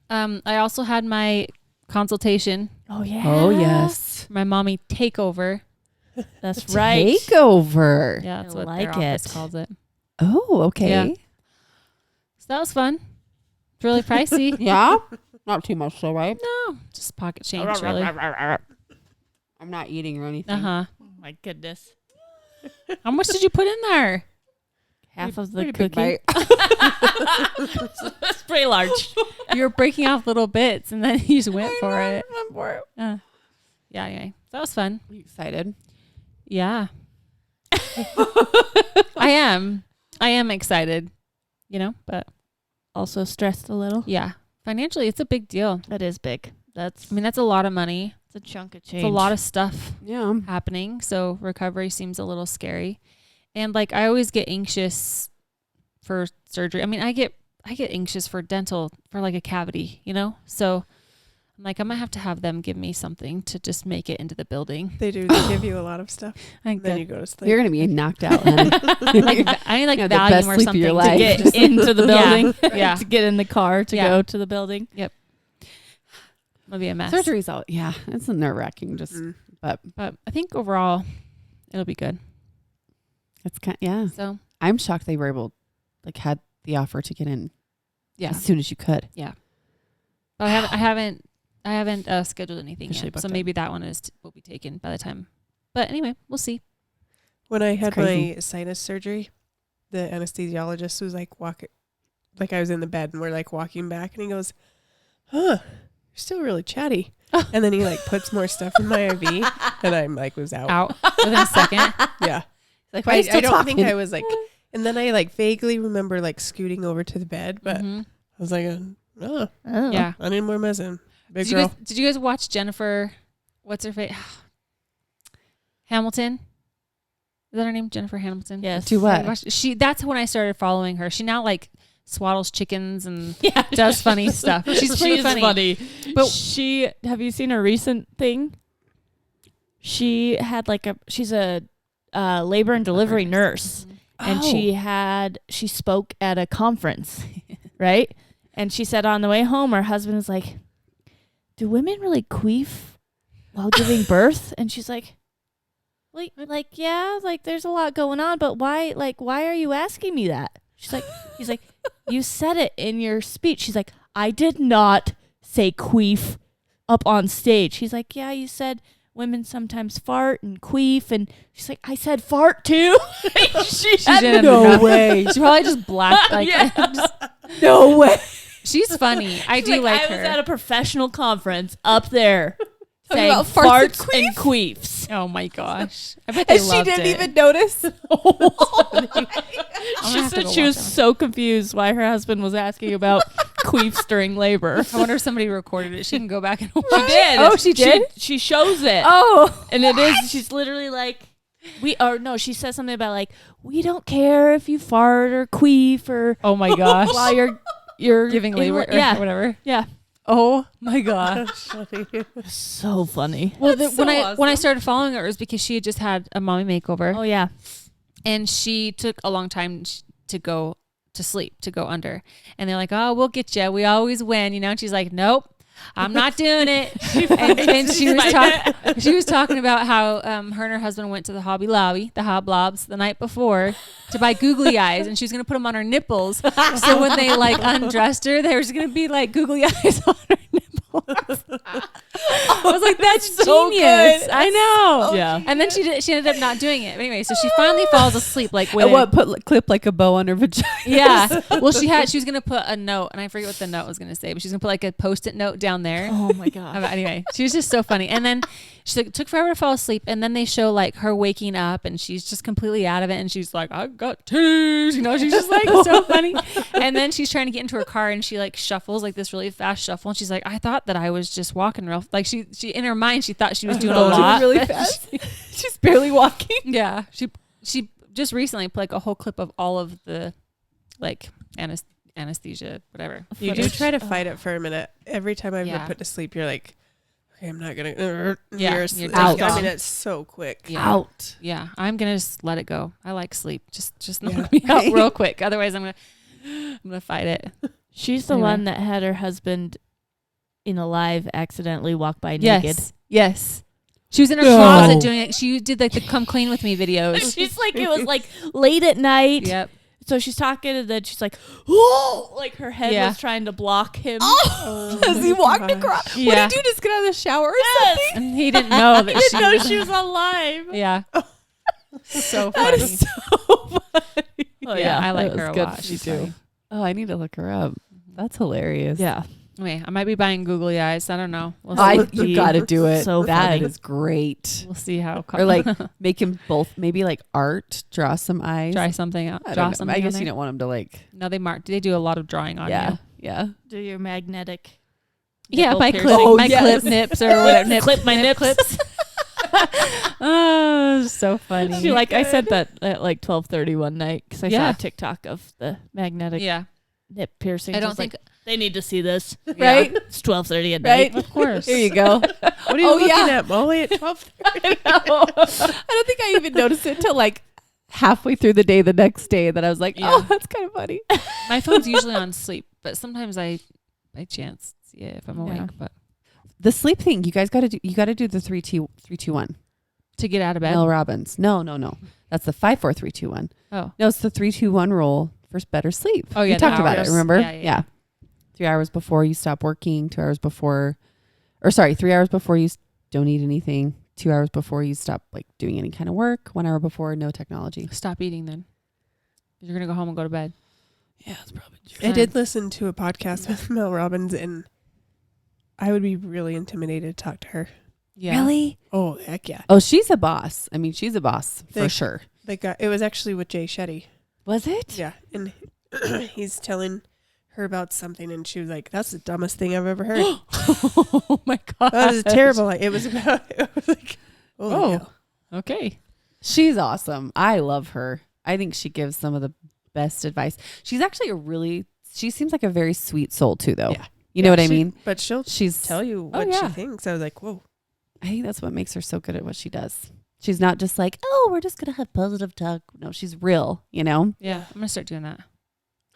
I also had my consultation, Oh yeah. Oh, yes. my mommy takeover. That's right. Takeover. Yeah, that's I what like their office it. calls it. Oh, okay. Yeah. So that was fun. It's really pricey. Yeah? Not too much, though, right? No, just pocket change, really. I'm not eating or anything. Uh-huh. Oh my goodness. How much did you put in there? Half of the Pretty big cookie. bite. That's pretty large. You were breaking off little bits, and then you just went for it. I'm for it. Yeah, anyway. So that was fun. Are you excited? Yeah. I am excited, but Also stressed a little. yeah, financially, it's a big deal. That is big. That's That's a lot of money. a chunk of change. It's a lot of stuff Yeah. happening. So recovery seems a little scary. And like, I always get anxious for surgery. I get anxious for dental, for like a cavity, So I'm like, I might have to have them give me something to just make it into the building. They do. They give you a lot of stuff. I Then you go to sleep. You're going to be knocked out, honey. I need like Yeah, the best Valium or sleep of something your to life. get get into the building. Yeah. To get in the car to Yeah. go to the building. It'll be a mess. Surgery's all, yeah, it's nerve-wracking. Just, But I think overall, it'll be good. it's kind yeah. So I'm shocked they were able, had the offer to get in yeah, as soon as you could. but I haven't scheduled anything Officially yet. booked So it. maybe that one will be taken by the time. But anyway, we'll see. When I had crazy. my sinus surgery, the anesthesiologist was like walking, like I was in the bed and we're like walking back, and he goes, "Huh, you're still really chatty." And then he like puts more stuff in my IV, and I'm like was out. Out within a second. Yeah, Like, I don't think I was like. And then I like vaguely remember like scooting over to the bed, but Mhm. I was like, "Oh, Oh. Yeah. I need more medicine, big Did girl." you guys watch Jennifer? What's her face? Hamilton. Is that her name? Jennifer Hamilton. Yes. Do what? That's when I started following her. She now like swaddles chickens and Yeah. does funny stuff. She's pretty funny. But have you seen a recent thing? She had she's a labor and delivery nurse. And she spoke at a conference, right? And she said on the way home, her husband was like, "Do women really queef while giving birth?" And she's like, yeah, there's a lot going on, but why are you asking me that? He's like, "You said it in your speech." She's like, "I did not say queef up on stage." He's like, "Yeah, you said women sometimes fart and queef," and she's like, "I said fart too." she had didn't no know. way. She probably just blacked No way. She's funny. I She's do like I her. was at a professional conference up there saying about farts farts and and queefs. Oh my gosh! I bet they And she loved didn't it. even notice. She have to said go she watch was that one. so confused why her husband was asking about queefs during labor. I wonder if somebody recorded it. She can go back and watch. She did. Oh, she did? She shows it. Oh. And it is. She's literally like, she says something about we don't care if you fart or queef or Oh my gosh! while you're Giving in- labor, or yeah, whatever. yeah. Oh my gosh! So funny. Well, That's when so I awesome. started following her, it was because she had just had a mommy makeover, Oh yeah. and she took a long time to go to sleep, to go under. And they're like, "Oh, we'll get you. We always win," And she's like, "Nope, I'm not doing it." and she was talking about how her and her husband went to the Hobby Lobby, the Hoblobs, the night before to buy googly eyes, and she was gonna put them on her nipples. So when they undressed her, there was gonna be googly eyes on her nipples. I was like, "That's so genius." good. I know. Yeah. And then she ended up not doing it. But anyway, so she finally falls asleep with And what? Clip like a bow on her vagina. yeah. Well, she was gonna put a note, and I forget what the note was gonna say, but she's gonna put a Post-it note down there. Oh my god. Anyway, she was just so funny. And then she took forever to fall asleep, and then they show her waking up, and she's just completely out of it, and she's like, "I've got titties," she's just so funny. And then she's trying to get into her car, and she shuffles this really fast shuffle, and she's like, "I thought that I was just walking real she in her mind she thought she was doing a lot really fast. She's barely walking. Yeah, she just recently put a whole clip of all of the anesthesia, whatever. You do try to fight it for a minute. Every time I've Yeah. been put to sleep, you're like, "Okay, I'm not gonna." Yeah, you're you're asleep. out. I mean, it's so quick. Yeah. Out. Yeah, I'm gonna just let it go. I like sleep. Just Yeah. knock me out real quick. Otherwise, I'm gonna. I'm gonna fight it. She's the Anyway. one that had her husband in a live accidentally walk by naked. Yes. She was in her No. closet doing it. She did like the "Come Clean with Me" videos. She's like, it was like late at night. Yep. So she's talking and then she's like, oh, like her head Yeah. was trying to block him. Oh, has he walked across? Yeah. What did you do? Just get out of the shower or Yes. something? And he didn't know that I didn't know she she was alive. Yeah. So That funny. is so funny. Oh, yeah, I like that her was a good. lot. Me She's too. funny. Oh, I need to look her up. That's hilarious. Yeah. Wait, I might be buying googly eyes. I don't know. We'll see. You got to do it. So That funny. is great. We'll see how. Or like make him both, maybe like art, draw some eyes. try something out. I Draw don't know. something. I guess on you there. don't want him to like. No, they do a lot of drawing on Yeah. you. Yeah. Do your magnetic. Yeah, nipple my piercing. clip, Oh, my yes. clip nips or whatever. Clip my nip nips. Oh, so funny. She like I said that at like 12:30 one night because I saw Yeah. a TikTok of the magnetic Yeah, nip piercing. I don't think. they need to see this. Right? It's 12:30 at Right? night. Of course. Here you go. What are you Oh, looking yeah. at, Molly, at 12? I don't think I even noticed it till like halfway through the day the next day that I was like, Yeah. oh, that's kind of funny. My phone's usually on sleep, but sometimes I, by chance, see it if I'm awake. Yeah. But The sleep thing, you guys got to do. You got to do the 3-2-1. to get out of bed. Mel Robbins. No. That's the 5-4-3-2-1. Oh, No, it's the 3-2-1 rule for better sleep. Oh, yeah, we talked the about it. hours. Remember? Yeah. 3 hours before you stop working. 2 hours before, 3 hours before you don't eat anything. 2 hours before you stop like doing any kind of work. 1 hour before, no technology. stop eating then. You're gonna go home and go to bed. Yeah, that's probably true. I did listen to a podcast with Mel Robbins, and I would be really intimidated to talk to her. Yeah. Really? Oh, heck yeah. Oh, she's a boss. I mean, she's a boss for They- sure. It was actually with Jay Shetty. Was it? Yeah. And he's telling her about something, and she was like, that's the dumbest thing I've ever heard. Oh my god. That was terrible. It was about, it was like, Oh. hell. Okay. She's awesome. I love her. I think she gives some of the best advice. She's actually she seems like a very sweet soul too, though. Yeah. You know what I She- mean? But she'll She's tell you Oh, what yeah. she thinks. I was like, whoa. I think that's what makes her so good at what she does. She's not just like, oh, we're just gonna have positive talk. No, she's real. You know, Yeah, I'm gonna start doing that.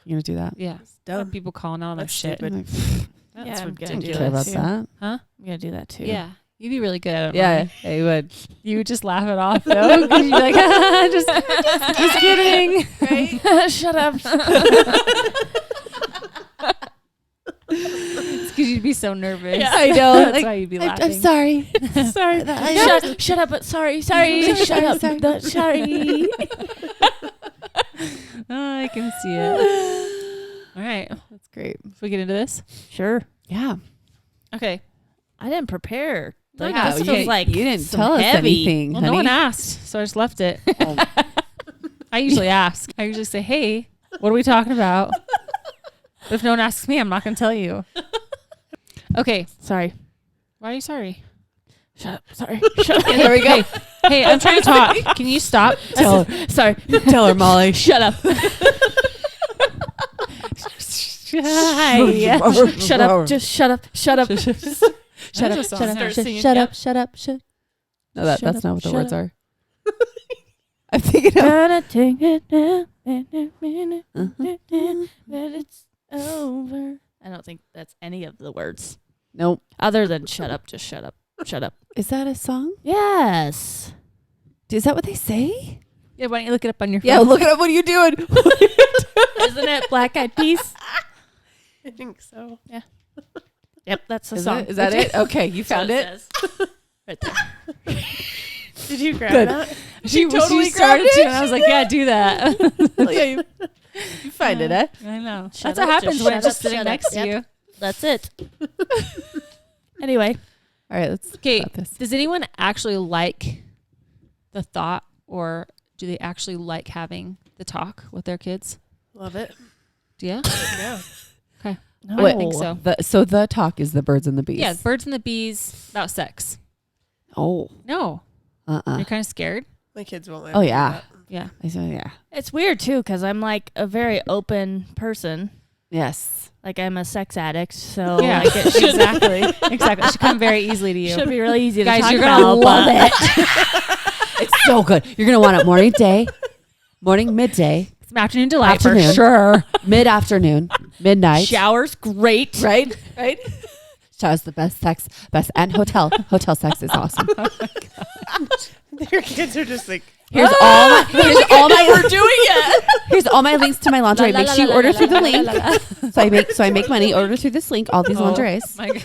you're gonna do that. Yeah. It's dumb. People calling out on their That's shit. stupid. I'm like, That's Yeah, I'm gonna don't do care about too. that. Huh? I'm gonna do that too. Yeah. You'd be really good at it. Yeah, Molly. you would. You would just laugh it off though. 'Cause you'd be like, just kidding. Right? Shut up. It's because you'd be so nervous. Yeah. I know. That's like, why you'd be I'm laughing. sorry. Sorry. Shut up. But sorry. Sorry, Shut up. sorry. Sorry. Oh, I can see it. All right. That's great. Should we get into this? Sure. Yeah. Okay. I didn't prepare. Like Yeah, this you- feels like you didn't some tell us heavy. anything. Well, no honey. one asked, so I just left it. Oh, I usually ask. I usually say, hey, what are we talking about? But if no one asks me, I'm not going to tell you. Okay. Sorry. Why are you sorry? Shut up. Sorry. Shut up. there we go. Hey, I'm trying to talk. Can you stop? Tell her. Sorry. Tell her, Molly. Shut up. Hi. Shut up. Just shut up. Shut up. Shut up. Shut up. Start singing. Shut Yep. up. Shut up. Shut. No, that's Shut not up, what the shut words up. are. I'm thinking of. Gonna take it down in a minute, Uh-huh. but it's over. I don't think that's any of the words Nope. other than shut up. Just shut up. Shut up. Is that a song? Yes. Is that what they say? Yeah, why don't you look it up on your phone? Yeah, look it up. What are you doing? Isn't it Black Eyed Peas? I think so. Yep, that's the Is song. it? Is that it? Okay, you That's what found it. says. Right there. Did you grab Good. that? She totally started grabbed to, it. and I was like, yeah, do that. Yeah, you find it, eh? I know. Shut That's up, what happens just when shut it's just up, sitting shut up. next to Yep. you. That's it. Anyway, All right, let's Okay, about this. does anyone actually like the thought, or do they actually like having the talk with their kids? Love it. Do you? Yeah. no. I think so. So the talk is the birds and the bees. Yeah, birds and the bees about sex. Oh. No. You're kind of scared? My kids won't let Oh, me do yeah. that. Yeah. I said, yeah. It's weird too because I'm like a very open person. Yes. Like I'm a sex addict, so Yeah, like it should, exactly. Exactly. It should come very easily to you. should be really easy to Guys, talk you're gonna about. love but- It's so good. You're going to want it morning, midday. It's Some afternoon delight Afternoon. for sure. Mid-afternoon, midnight. Showers, great. Right? Right? Showers the best sex, and hotel sex is awesome. Your kids are just like, Here's all my We're doing it. here's all my links to my lingerie. Make sure you order through the link. link. So I make money. Order through this link. All these lingeries. My God.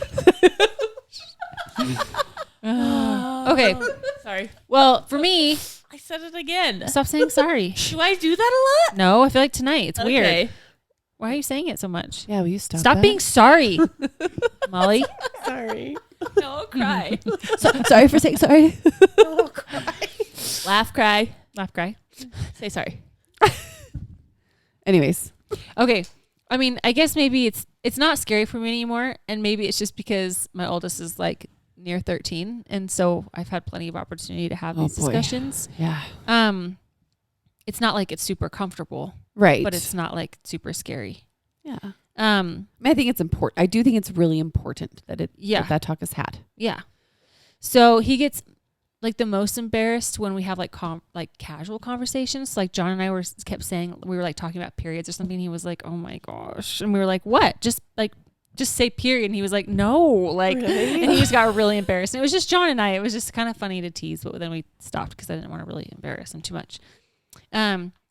Okay. Sorry. Well, For me, I said it again. stop saying sorry. Do I do that a lot? No, I feel like tonight it's weird. Okay. Why are you saying it so much? Yeah, will you stop? Stop that? being sorry, Molly. sorry. No, cry. Sorry for saying sorry. Oh, cry. Laugh, cry. Laugh, cry. Say sorry. Anyways, Okay. I mean, I guess maybe it's not scary for me anymore, and maybe it's just because my oldest is like near 13, and so I've had plenty of opportunity to have these boy. discussions. yeah, It's not like it's super comfortable, right. but it's not like super scary. yeah. I think it's important. I do think it's really important that Yeah. that talk is had. Yeah. So he gets like the most embarrassed when we have like casual conversations. Like John and I kept saying, we were like talking about periods or something. He was like, "Oh my gosh," and we were like, "What? Just say period." And he was like, "No," like, Really? and he just got really embarrassed. And it was just John and I. It was just kind of funny to tease, but then we stopped because I didn't want to really embarrass him too much.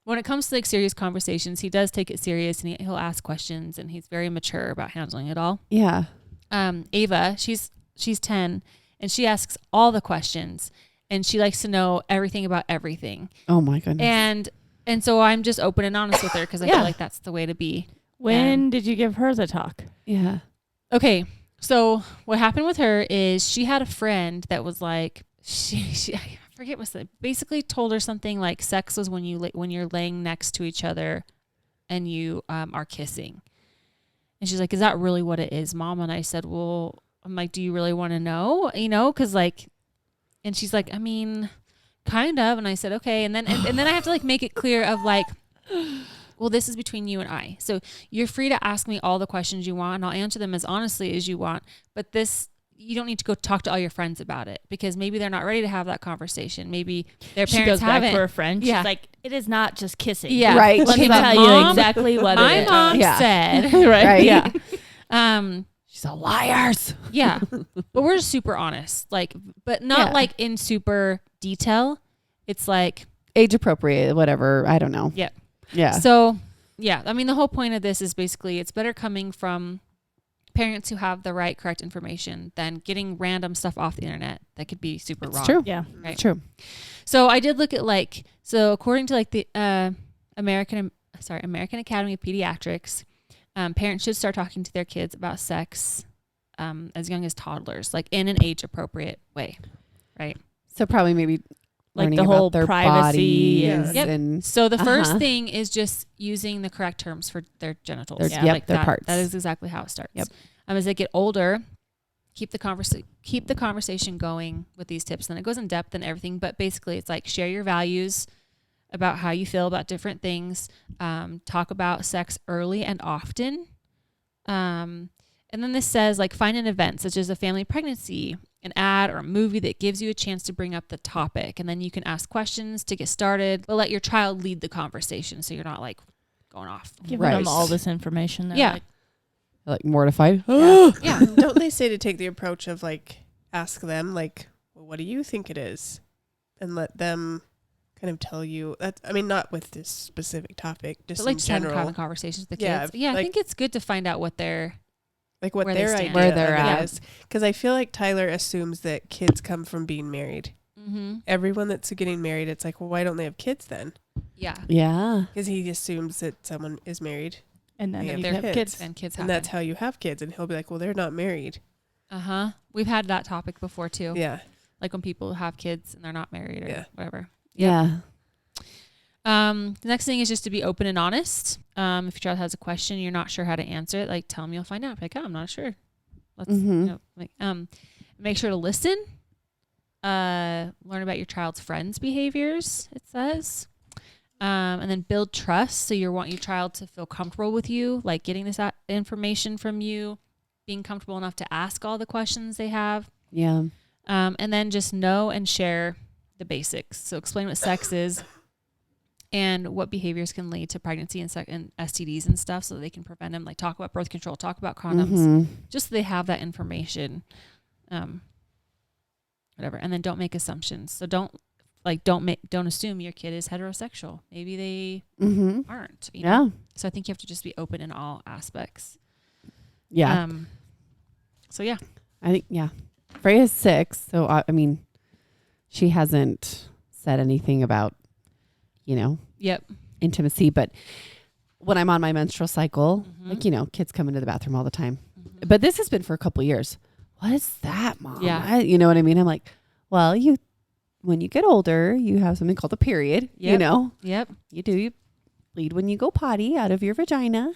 When it comes to like serious conversations, he does take it serious, and he'll ask questions, and he's very mature about handling it all. Yeah. Ava, she's 10, and she asks all the questions, and she likes to know everything about everything. Oh my goodness. And so I'm just open and honest with her because I Yeah. feel like that's the way to be. When did you give her the talk? yeah. Okay, so what happened with her is she had a friend that was like she I forget what's that. Basically told her something like sex was when you're laying next to each other and you are kissing. And she's like, "Is that really what it is, Mom?" And I said, "Well," I'm like, "Do you really want to know? You know, because like," and she's like, "I mean, kind of." And I said, "Okay." And then and then I have to like make it clear of like, well, this is between you and I. So you're free to ask me all the questions you want, and I'll answer them as honestly as you want. But this, you don't need to go talk to all your friends about it because maybe they're not ready to have that conversation. Maybe their She parents goes back haven't. for a friend. Yeah. She's like, it is not just kissing. Yeah. Right. Let me She's like, tell you "Mom, exactly what my it is. mom Yeah. said." Right. Yeah. She's a liars. Yeah. But we're just super honest. Like, but not Yeah. like in super detail. It's like, Age appropriate, whatever. I don't know. yeah. Yeah. So, yeah. I mean, the whole point of this is basically it's better coming from parents who have the right, correct information than getting random stuff off the internet that could be super It's wrong. true. Yeah. Right. It's true. So I did look at like, so according to like the American Academy of Pediatrics, parents should start talking to their kids about sex as young as toddlers, like in an age appropriate way, right? So probably maybe Like learning the about whole their privacy bodies and- Yep. and So the first Uh-huh. thing is just using the correct terms for their genitals. Their- Yeah. yep, like their that, parts. That is exactly how it starts. Yep. As they get older, keep the conversation going with these tips. Then it goes in depth and everything, but basically it's like share your values about how you feel about different things. Talk about sex early and often. And then this says like find an event such as a family pregnancy, an ad or a movie that gives you a chance to bring up the topic. And then you can ask questions to get started, but let your child lead the conversation so you're not like going off. Giving Right. them all this information. They're Yeah. like mortified. Yeah. Don't they say to take the approach of like ask them like, well, what do you think it is, and let them kind of tell you. That I mean, not with this specific topic, just But like in just having general, common conversations with the Yeah, kids. Yeah, I like- think it's good to find out what they're like what where they their stand. idea Where they're of it at. is. Because I feel like Tyler assumes that kids come from being married. mm-hmm. Everyone that's getting married, it's like, well, why don't they have kids then? Yeah. Yeah. Because he assumes that someone is married And then Yeah, you they're have kids. And kids and happen. that's how you have kids. And he'll be like, well, they're not married. Uh-huh. We've had that topic before too. Yeah. Like when people have kids and they're not married or Yeah. whatever. Yeah. The next thing is just to be open and honest. If your child has a question, you're not sure how to answer it, like tell them you'll find out. Like, oh, I'm not sure. Let's Mhm. make sure to listen. Learn about your child's friends' behaviors, it says. And then build trust. So you want your child to feel comfortable with you, like getting this information from you, being comfortable enough to ask all the questions they have. Yeah. And then just know and share the basics. So explain what sex is and what behaviors can lead to pregnancy and STDs and stuff, so that they can prevent them. Like talk about birth control, talk about condoms, just so they have that information. Whatever. And then don't make assumptions. So don't assume your kid is heterosexual. Maybe they aren't. You know? So I think you have to just be open in all aspects. Yeah. So yeah. I think, Freya's 6. So, I mean, she hasn't said anything about, Yep. intimacy. But when I'm on my menstrual cycle, like, kids come into the bathroom all the time. But this has been for a couple of years. What is that, Mom? Yeah. You know what I mean? I'm like, well, when you get older, you have something called a period, Yep. Yep. You bleed when you go potty out of your vagina.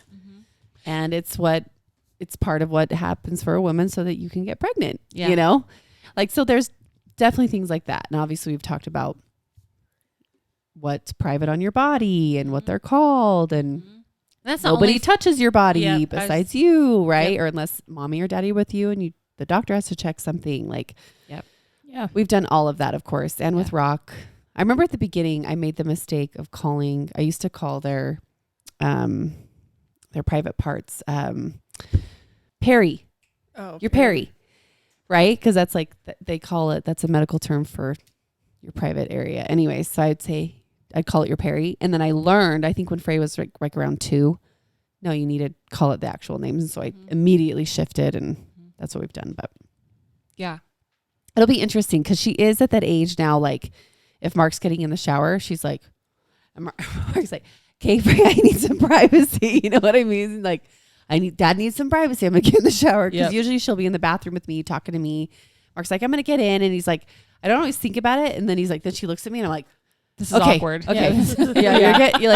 And it's part of what happens for a woman so that you can get pregnant, like, so there's definitely things like that. And obviously we've talked about what's private on your body and what they're called, and that's nobody touches your body besides you, right? Yep. Or unless mommy or daddy are with you and the doctor has to check something. Like, Yeah. we've done all of that, of course. And with Rock, I remember at the beginning, I made the mistake of I used to call their private parts, peri. Oh, Your peri, right? Because that's like, they call it, that's a medical term for your private area. Anyway, so I'd call it your peri. And then I learned, I think when Frey was like around 2, no, you need to call it the actual names. And so I immediately shifted, and that's what we've done. But yeah, it'll be interesting because she is at that age now. Like, if Mark's getting in the shower, she's like, Mark's like, okay, Frey, I need some privacy. You know what I mean? Like, Dad needs some privacy. I'm gonna get in the shower, because usually she'll be in the bathroom with me talking to me. Mark's like, I'm gonna get in, and he's like, I don't always think about it, and then he's like, then she looks at me, and I'm like, this is awkward. Okay, Yeah. you're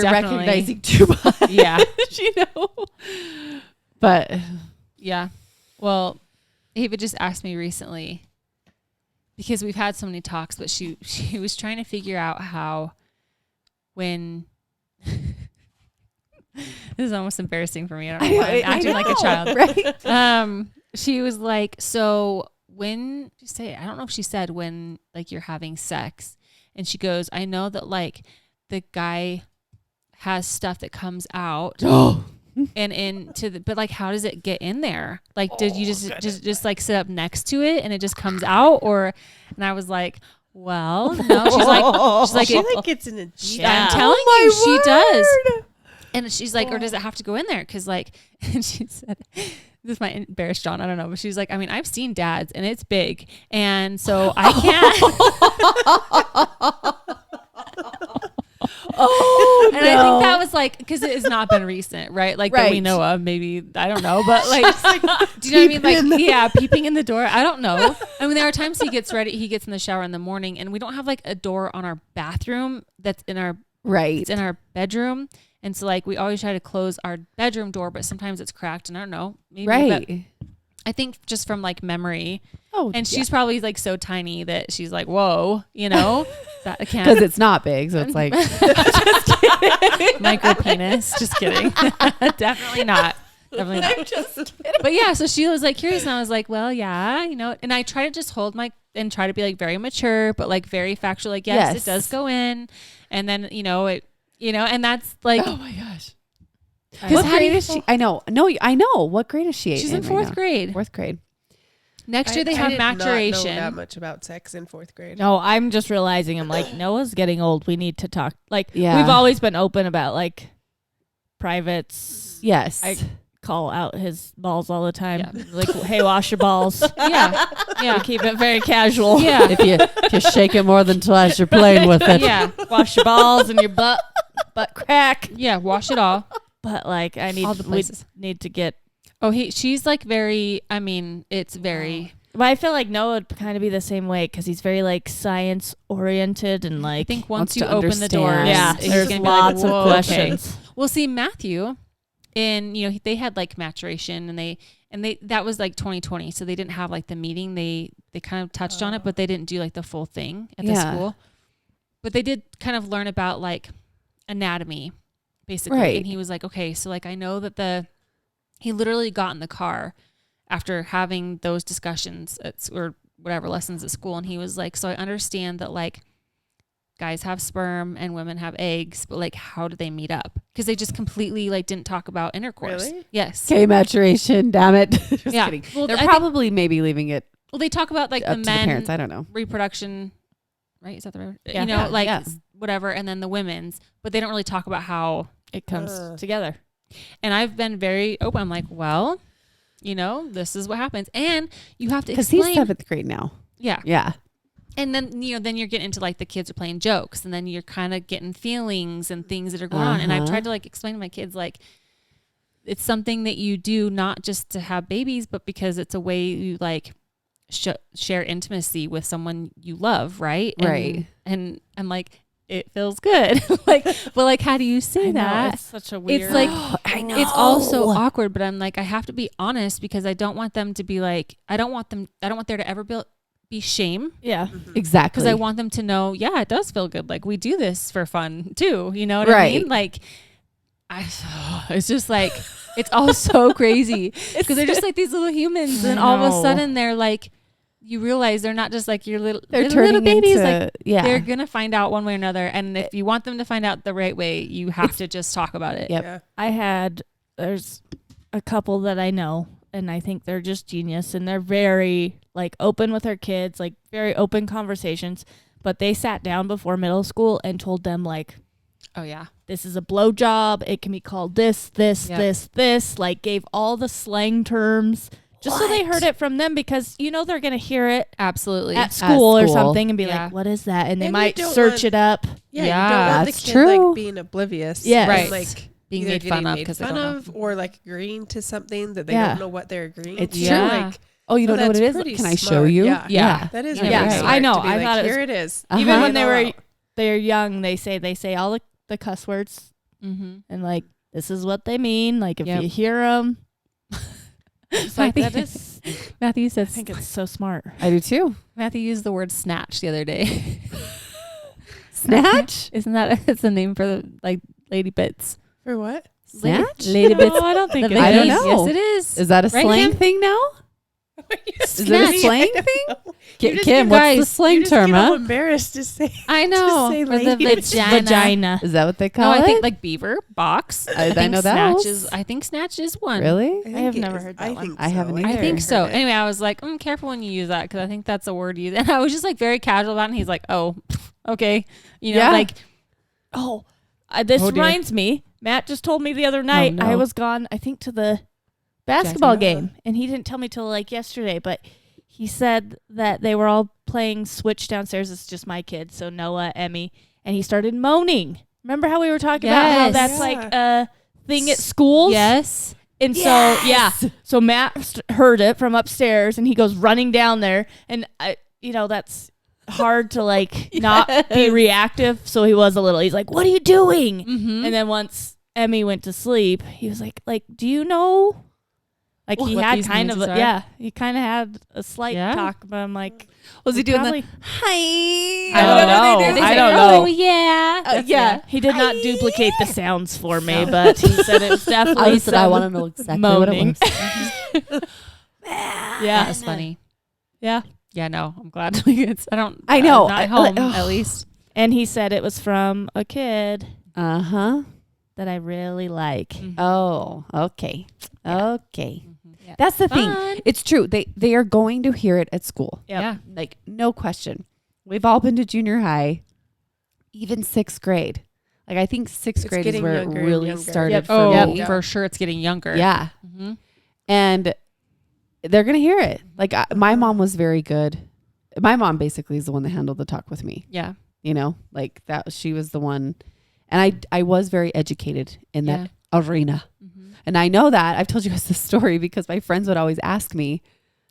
recognizing too much. Yeah. But yeah. Well, Ava just asked me recently, because we've had so many talks, but she was trying to figure out how, when this is almost embarrassing for me. I don't know why I'm acting like a child. Right? She was like, so when you say, I don't know if she said when, like, you're having sex, and she goes, I know that, like, the guy has stuff that comes out and but like, how does it get in there? Like, did you just like sit up next to it and it just comes out? Or, and I was like, well, no. She's like, she gets in a deep. I'm telling you, she does. And she's like, or does it have to go in there? Cause like, and she said, this might embarrass John, I don't know, but she's like, I mean, I've seen Dad's and it's big, and so I can't. Oh, and I think that was like, because it has not been recent, right? Like, that we know of, maybe, I don't know, but like, do you know what I mean? Like, peeping in the door. I don't know. I mean, there are times he gets ready, he gets in the shower in the morning, and we don't have like a door on our bathroom that's in our it's in our bedroom. And so like, we always try to close our bedroom door, but sometimes it's cracked, and I don't know. Maybe, but I think just from like memory. Oh, and she's probably like so tiny that she's like, whoa, that I can't. Because it's not big. So it's like, just kidding. Micro penis. Just kidding. Definitely not. Definitely not. Just kidding. But yeah, so she was like curious, and I was like, well, yeah, and I try to just hold and try to be like very mature, but like very factual. Like, yes, it does go in. And then, and that's like, oh my gosh. What grade is she? I know. No, I know. What grade is she? She's in 4th grade. 4th grade. Next year they have maturation. I did not know that much about sex in 4th grade. No, I'm just realizing, I'm like, Noah's getting old. We need to talk. Like, Yeah. we've always been open about like privates. Yes. I call out his balls all the time. Yeah. Like, hey, wash your balls. Yeah. We keep it very casual. Yeah. If you shake it more than twice, you're playing with it. Yeah. Wash your balls and your butt crack. Yeah. Wash it all. But like, all the places. Need to get. Oh, she's like very, I mean, it's very. But I feel like Noah would kind of be the same way, because he's very like science oriented, and like, I think once wants you to open the doors, understand. yeah, there's lots of questions. Okay. Well, see, Matthew, and they had like maturation, and they that was like 2020, so they didn't have like the meeting. They kind of touched on it, but they didn't do like the full thing at the school. But they did kind of learn about like anatomy, basically. Right. And he was like, okay, so like I know that he literally got in the car after having those discussions or whatever lessons at school, and he was like, so I understand that like guys have sperm and women have eggs, but like, how do they meet up? Because they just completely like didn't talk about intercourse. Really? Yes. Okay, maturation. Damn it. Just Yeah. kidding. Well, They're I think- probably maybe leaving it Well, they talk about like up the to the men parents. I don't know. reproduction, right? Is that the right? Yeah. You know, Yeah, like yeah. whatever, and then the women's, but they don't really talk about how. It comes together. And I've been very open. I'm like, well, you know, this is what happens, and you have to Because explain. he's 7th grade now. Yeah. Yeah. And then, you know, then you're getting into like the kids are playing jokes, and then you're kind of getting feelings and things that are going on. And I've Uh-huh. tried to like explain to my kids, like, it's something that you do not just to have babies, but because it's a way you like share intimacy with someone you love. Right. Right. And I'm like, it feels good. Like, but like, how do you say I know, that? it's such a weird. It's like, I know. it's all so awkward, but I'm like, I have to be honest because I don't want them to be like, I don't want there to ever be shame. yeah. Exactly. Because I want them to know, yeah, it does feel good. Like we do this for fun too. You know what I Right. mean? Like, it's just like, it's all so crazy because they're just like these little humans, and all of a know. sudden they're like, you realize they're not just like your little They're little turning babies. into, Like yeah. they're gonna find out one way or another, and if you want them to find out the right way, you have to just talk about it. Yep. Yeah. There's a couple that I know, and I think they're just genius, and they're very like open with their kids, like very open conversations. But they sat down before middle school and told them like, Oh yeah. this is a blowjob. It can be called this, Yep. this. Like gave all the slang terms just so they heard it from them, because you know they're gonna hear it Absolutely. at school or school. something and be Yeah. like, what is that? And they And you might don't search want- it up. Yeah, Yeah, you don't want the that's kid true. like being oblivious. Yes. and, Right. like Being either made fun getting of made 'cause they fun don't of, or like agreeing to something that they Yeah. don't know what they're agreeing It's to. true. Like, Oh, you don't know what that's it is? pretty Can I show smart. you? Yeah. Yeah. that is Yeah, really right. smart I know. to be I like, thought it was- here it is. Uh-huh. Even Lay when it they all were out. they're young, they say all the cuss words, Mm-hmm. and like this is what they mean. Like if Yep. you hear them, it's like that Matthew- is. Matthew I said. think it's so smart. I do too. Matthew used the word snatch the other day. Snatch? Isn't that it's a name for the like lady bits? For what? Snatch? Lady bits. No, I don't think The it I don't ladies. know. Yes, it is. Is that a Right, slang Kim? thing now? Is it a Snatch. slang thing? You just Kim, get- what's the guys, slang you just term, get all huh? embarrassed to say. I know. say For the lady. It's vagina. Vagina. Is that what they No, call it? I think like beaver box. I think know that snatch was- is. I think snatch is one. Really? think have it never is. heard that one. think I haven't so. either. I think never so. heard it. Anyway, I was like, careful when you use that because I think that's a word used. And I was just like very casual about it. And he's like, oh, okay. You know, Yeah. like, Oh, this Oh, dear. reminds me. Matt just told me the other night. no. I was gone, I think, to the basketball Jacksonville. game, and he didn't tell me till like yesterday. But he said that they were all playing Switch downstairs. It's just my kids, so Noah, Emmy, and he started moaning. Remember how we were talking about how Yes. that's Yeah. like a thing at schools? yes. And so, yeah. So Matt heard it from upstairs, and he goes running down there, and that's hard to like not be reactive. So he was a little. He's like, "What are you doing?" Mm-hmm. And then once Emmy went to sleep, he was like, do you know? Like he What had these kind of noises a, are? yeah, he kind of had a slight Yeah? talk, but I'm like, Was he doing probably- the hi? I don't know. They do. I They don't say, know. Oh, yeah. yeah, he did not duplicate the sounds for me, but he said it was definitely. I said I some want to know exactly moaning. what it was. Yeah, That's funny. yeah. Yeah, no, I'm glad. It's, I don't. I know. Not I- at home, ugh. at least. And he said it was from a kid Uh-huh. that I really like. Oh, okay. Okay. Yeah. That's the thing. Fun. It's true. They are going to hear it at school. Yep. Yeah. Like, no question. We've all been to junior high, even 6th grade. Like, I think 6th It's grade is getting where younger it and really younger. started Yep. for Oh, me. Yeah. for sure, it's getting younger. Yeah. Mm-hmm. And they're going to hear it. Like, my mom was very good. My mom basically is the one that handled the talk with me. Yeah. You know, like that, she was the one. And I was very educated in that arena. Mm-hmm. And I know that. I've told you guys this story because my friends would always ask me,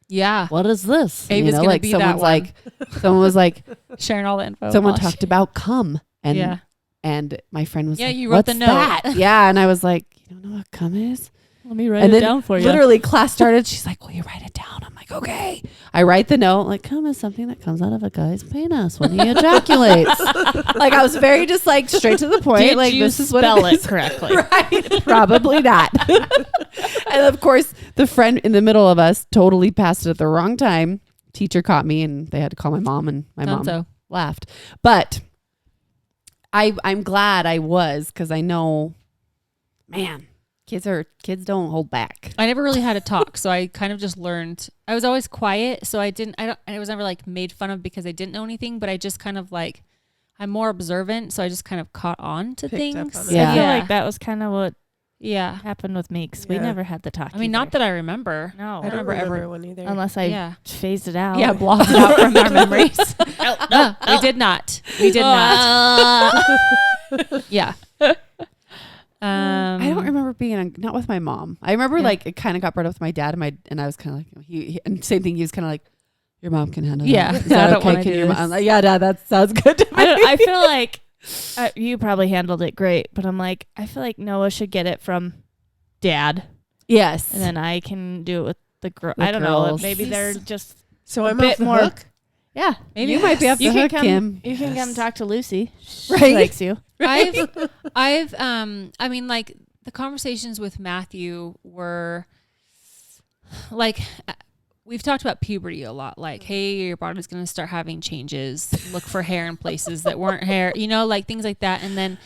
Yeah. what is this? Ava's gonna like be that someone's one. like, someone was like, Sharing all the info. someone while talked about cum. And Yeah. and my friend was Yeah, like, you wrote the "What's note." that?" Yeah. And I was like, you don't know what cum is? Let me write And it then down for you. literally class started. She's like, will you write it down? I'm like, okay. I write the note. Like, cum is something that comes out of a guy's penis when he ejaculates. Like, I was very just like straight to the point. Did like, you this is what spell it it is. correctly? Right. Probably not. And of course, the friend in the middle of us totally passed it at the wrong time. Teacher caught me and they had to call my mom, and my mom So. laughed. But I'm glad I was, because I know, man, kids don't hold back. I never really had to talk, so I kind of just learned. I was always quiet, so I was never like made fun of because I didn't know anything, but I just kind of like, I'm more observant, so I just kind of caught on to Picked up things. on it. Yeah. I feel like that was kind of what Yeah. happened with me because we Yeah. never had the talk. I mean, not that I remember. No, I don't remember ever- remember one either. unless I Yeah. phased it out. Yeah, blocked it out from our memories. No, we did not. We did not. Yeah. I don't remember being not with my mom. I remember Yeah. like it kind of got brought up with my dad, and I was kind of like he and same thing. He was kind of like, your mom can handle Yeah. that. Is I that don't okay? wanna Can do your mom? this. I'm like, yeah, Dad, that sounds good to me. I feel like you probably handled it great, but I'm like, I feel like Noah should get it from Dad, Yes, and then I can do it with the girl. The I don't know. girls. Maybe they're just So a I'm bit off the more- hook. yeah. Maybe you might be off the You can hook, come. Kim. You can come Yes. talk to Lucy. She Right. likes you. I've I mean, like the conversations with Matthew were like, we've talked about puberty a lot. Like, hey, your body's going to start having changes. Look for hair in places that weren't hair, like things like that. And then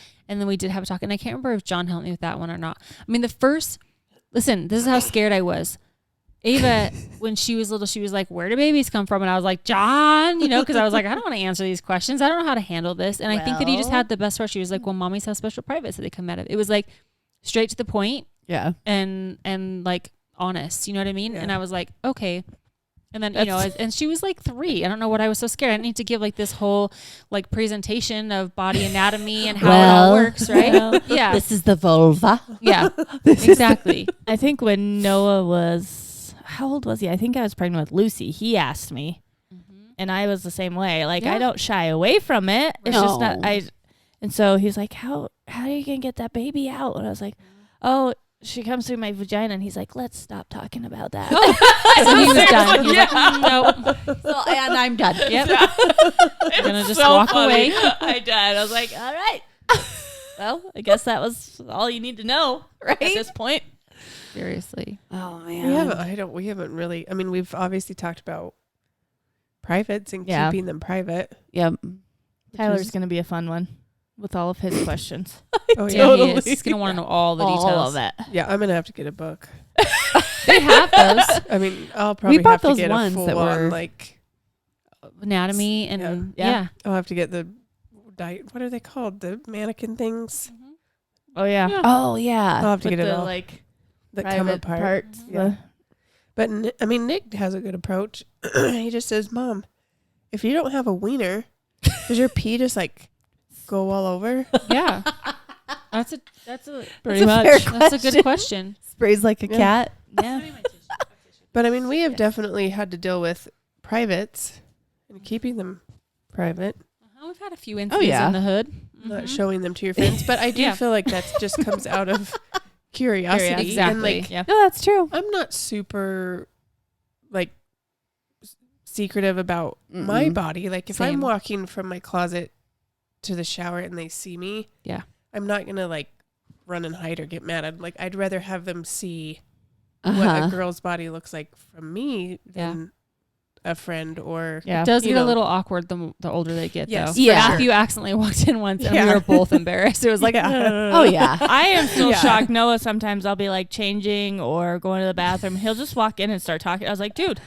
we did have a talk, and I can't remember if John helped me with that one or not. I mean, listen, this is how scared I was. Ava, when she was little, she was like, where do babies come from? And I was like, John, because I was like, I don't want to answer these questions. I don't know how to handle this. And I think that he just had the best part. She was like, well, mommies have special privates that they come out of. It was like straight to the point Yeah, and like honest, you know what I mean? Yeah. And I was like, okay. And then, and she was like 3. I don't know what I was so scared. I didn't need to give like this whole like presentation of body anatomy and how it all works, right? Well, Yeah. this is the vulva. Yeah. Exactly. I think when Noah was, how old was he? I think I was pregnant with Lucy. He asked me, and I was the same way. Like, Yeah. I don't shy away from it. It's just not, No. and so he's like, how are you going to get that baby out? And I was like, oh, she comes through my vagina. And he's like, let's stop talking about that. So he was done. He was like, nope. So, and I'm done. Yep. I'm gonna just walk away. I died. I was like, all right. Well, I guess that was all you need to know Right? at this point. Seriously. Oh man. We haven't really. I mean, we've obviously talked about privates and Yeah. keeping them private. Yep. Tyler's going to be a fun one with all of his questions. Oh Yeah, he is. He's gonna want to know all the details. All of it. Yeah, I'm gonna have to get a book. They have those. I mean, I'll probably bought have to those get ones a full that on were- like. Anatomy and Yeah. yeah. I'll have to get the diet. What are they called? The mannequin things. Oh, yeah. Oh yeah. I'll have to With get it the, all. like, That come private apart. parts. Yeah. But I mean, Nick has a good approach. He just says, "Mom, if you don't have a wiener, does your pee just like go all over?" Yeah. That's a Pretty That's a fair much. that's a good question. Sprays like a Yeah. cat. Yeah. But I mean, we have definitely had to deal with privates and keeping them private, We've had a few incidents yeah. in the hood. not showing them to your friends. But I do Yeah. feel like that just comes out of curiosity. Exactly. And like, yeah. No, that's true. I'm not super like secretive about my Mm-mm. body. Like if Same. I'm walking from my closet to the shower and they see me, Yeah. I'm not gonna like run and hide or get mad. I'd rather have them see Uh-huh. what a girl's body looks like from me than a friend or Yeah. It does you get a know. little awkward the older they get, Yes, though. for Yeah. Matthew accidentally walked in once, and we Yeah. were both embarrassed. It was like, Yeah. Oh yeah. I am still Yeah. shocked. Noah, sometimes I'll be like changing or going to the bathroom. He'll just walk in and start talking. I was like, dude,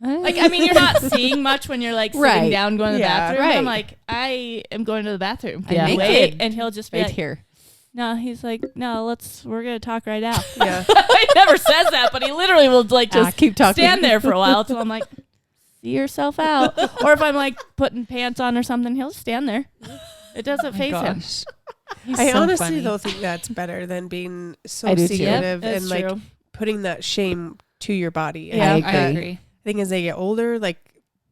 like, I mean, you're not seeing much when you're like sitting Right. down going to the Yeah. bathroom. But I'm Right. like, I am going to the bathroom. Yeah. Can you Naked. wait? And he'll just be Right like, here. no, he's like, no, we're going to talk right now. yeah. he never says that, but he literally will like just Keep talking. stand there for a while until I'm like, see yourself out. Or if I'm like putting pants on or something, he'll just stand there. It doesn't phase him. He's I so honestly funny. though think that's better than being so I do too. secretive That's and like true. putting that shame to your body. Yeah. And I I agree. agree. I think as they get older, like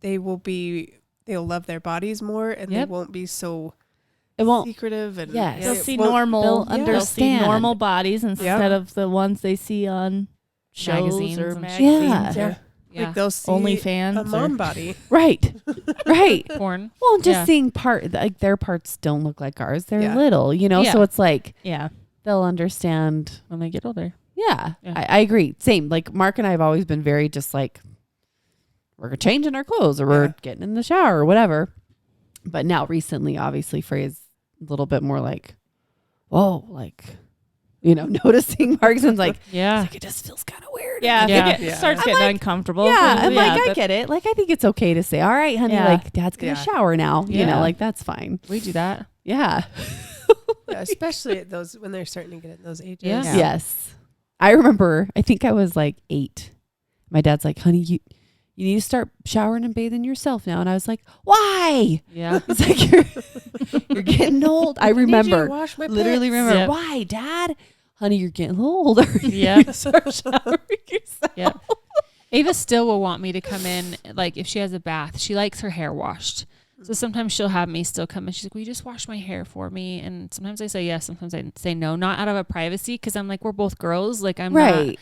they'll love their bodies more and Yep. they won't be so It won't. secretive and Yes. They'll it see won't- normal. they'll They'll see understand. normal bodies instead Yeah. of the ones they see on shows Magazines or and magazines. Yeah. Yeah. Yeah. Like they'll see OnlyFans a or- mom body. Right. Right. Porn. Well, just Yeah. seeing like their parts don't look like ours. They're Yeah. little, so Yeah. it's like Yeah. they'll understand. When they get older. Yeah, Yeah. I agree. Same. Like Mark and I have always been very just like we're changing our clothes or we're Yeah. getting in the shower or whatever. But now recently, obviously, Freya's a little bit more like, whoa, like, noticing Mark's and like, Yeah. it just feels kind of weird. Yeah, Yeah. it starts getting uncomfortable. Yeah, I'm like, I that- get it. Like, I think it's okay to say, all right, honey, Yeah. like, Dad's gonna Yeah. shower now. Yeah. Like, that's fine. We do that. Yeah. Yeah, especially at those when they're starting to get at those ages. Yeah. Yes. I remember, I think I was like 8. My dad's like, honey, you need to start showering and bathing yourself now. And I was like, why? Yeah. It's like, you're getting old. I I need you to remember, wash my literally pits. remember, Yep. why, Dad? Honey, you're getting a little older. You Yeah. need to start showering yourself. Yeah. Ava still will want me to come in, like if she has a bath, she likes her hair washed. So sometimes she'll have me still come in. She's like, will you just wash my hair for me? And sometimes I say yes, sometimes I say no, not out of a privacy because I'm like, we're both girls. Like I'm Right.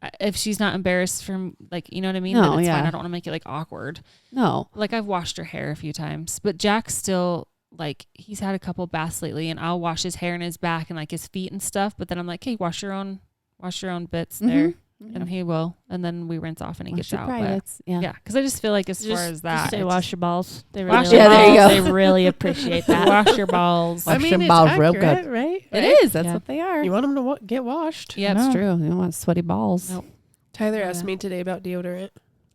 not, if she's not embarrassed from like, you know what I mean? No, then it's yeah. fine. I don't want to make it like awkward. No. Like I've washed her hair a few times, but Jack's still like, he's had a couple baths lately and I'll wash his hair and his back and like his feet and stuff. But then I'm like, hey, wash your own bits there. And he will. And then we rinse off and he Wash gets your out. But privates. Yeah. yeah, because I just feel like as far as that, Just say it's- wash your balls. They Wash really, your balls. Yeah, there you They really appreciate that. wash your balls. Wash I mean, them it's balls real accurate, good. right? It is. That's Yeah. what they are. You want them to get washed. Yeah, That's it's true. You don't want sweaty balls. Nope. Tyler Yeah. asked me today about deodorant.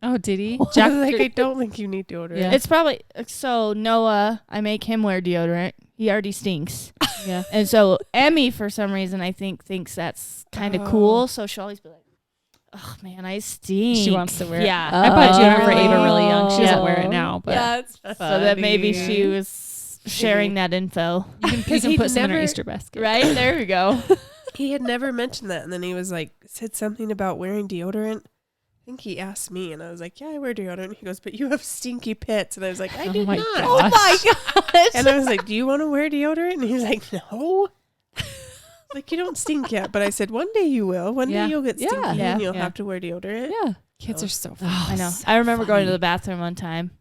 Oh, did he? What? Jack, I was like, I don't think you need deodorant. Yeah. It's probably so Noah. I make him wear deodorant. He already stinks, yeah. and so Emmy, for some reason, I think thinks that's kind of Oh. cool. So she'll always be like, "Oh man, I stink." She wants to wear it. Yeah. I bought deodorant for Oh. Ava really young. She doesn't Yeah. wear it now, but That's So that maybe she was sharing that info. you can he'd put some in her never- Easter basket. Right there we go. He had never mentioned that, and then he was like, said something about wearing deodorant. I think he asked me, and I was like, yeah, I wear deodorant. He goes, but you have stinky pits. And I was like, I Oh do my not. God. Oh my gosh. And I was like, do you want to wear deodorant? And he's like, no. Like, you don't stink yet. But I said, one day you will. One Yeah. day you'll get stinky Yeah. and you'll Yeah. have to wear deodorant. Yeah. Kids Oh. are so fun. I know. I remember going to the bathroom one time,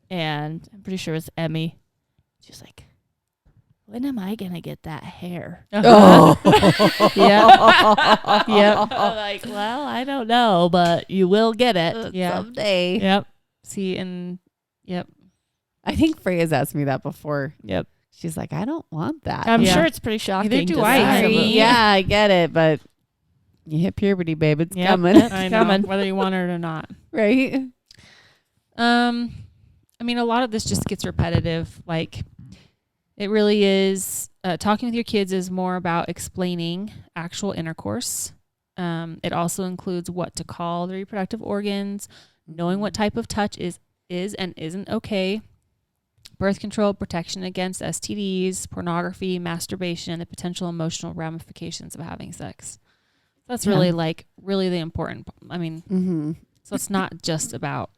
and I'm pretty sure it was Emmy. She's like, "When am I gonna get that hair?" Oh. Yeah. Yep. I'm like, well, I don't know, but you will get it. Yeah. Someday. Yep. See, and yep. I think Freya's asked me that before. Yep. She's like, I don't want that. I'm Yeah. sure it's pretty shocking. Neither do to I, some Harry. of them. Yeah, I get it, but you hit puberty, babe. It's Yep. coming. Yep. I know, coming. whether you want it or not. Right? I mean, a lot of this just gets repetitive. Like, it really is. Talking with your kids is more about explaining actual intercourse. It also includes what to call the reproductive organs, knowing what type of touch is and isn't okay, birth control, protection against STDs, pornography, masturbation, and the potential emotional ramifications of having sex. That's Yeah. really really the important. I mean, Mm-hmm. so it's not just about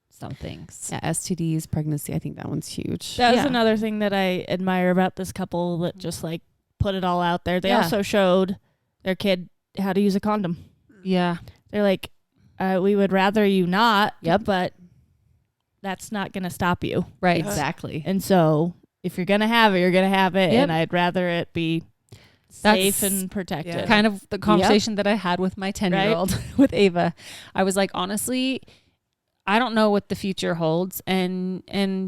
some things. Yeah, STDs, pregnancy. I think that one's huge. That was Yeah. another thing that I admire about this couple that just like put it all out there. They Yeah. also showed their kid how to use a condom. Yeah. They're like, we would rather you not. Yep. But that's not going to stop you. Right. Exactly. And so if you're going to have it, you're going to have it. Yep. And I'd rather it be That's safe and protected. Yeah. Kind of the conversation that I had with my 10-year-old with Ava. I was like, honestly, I don't know what the future holds, and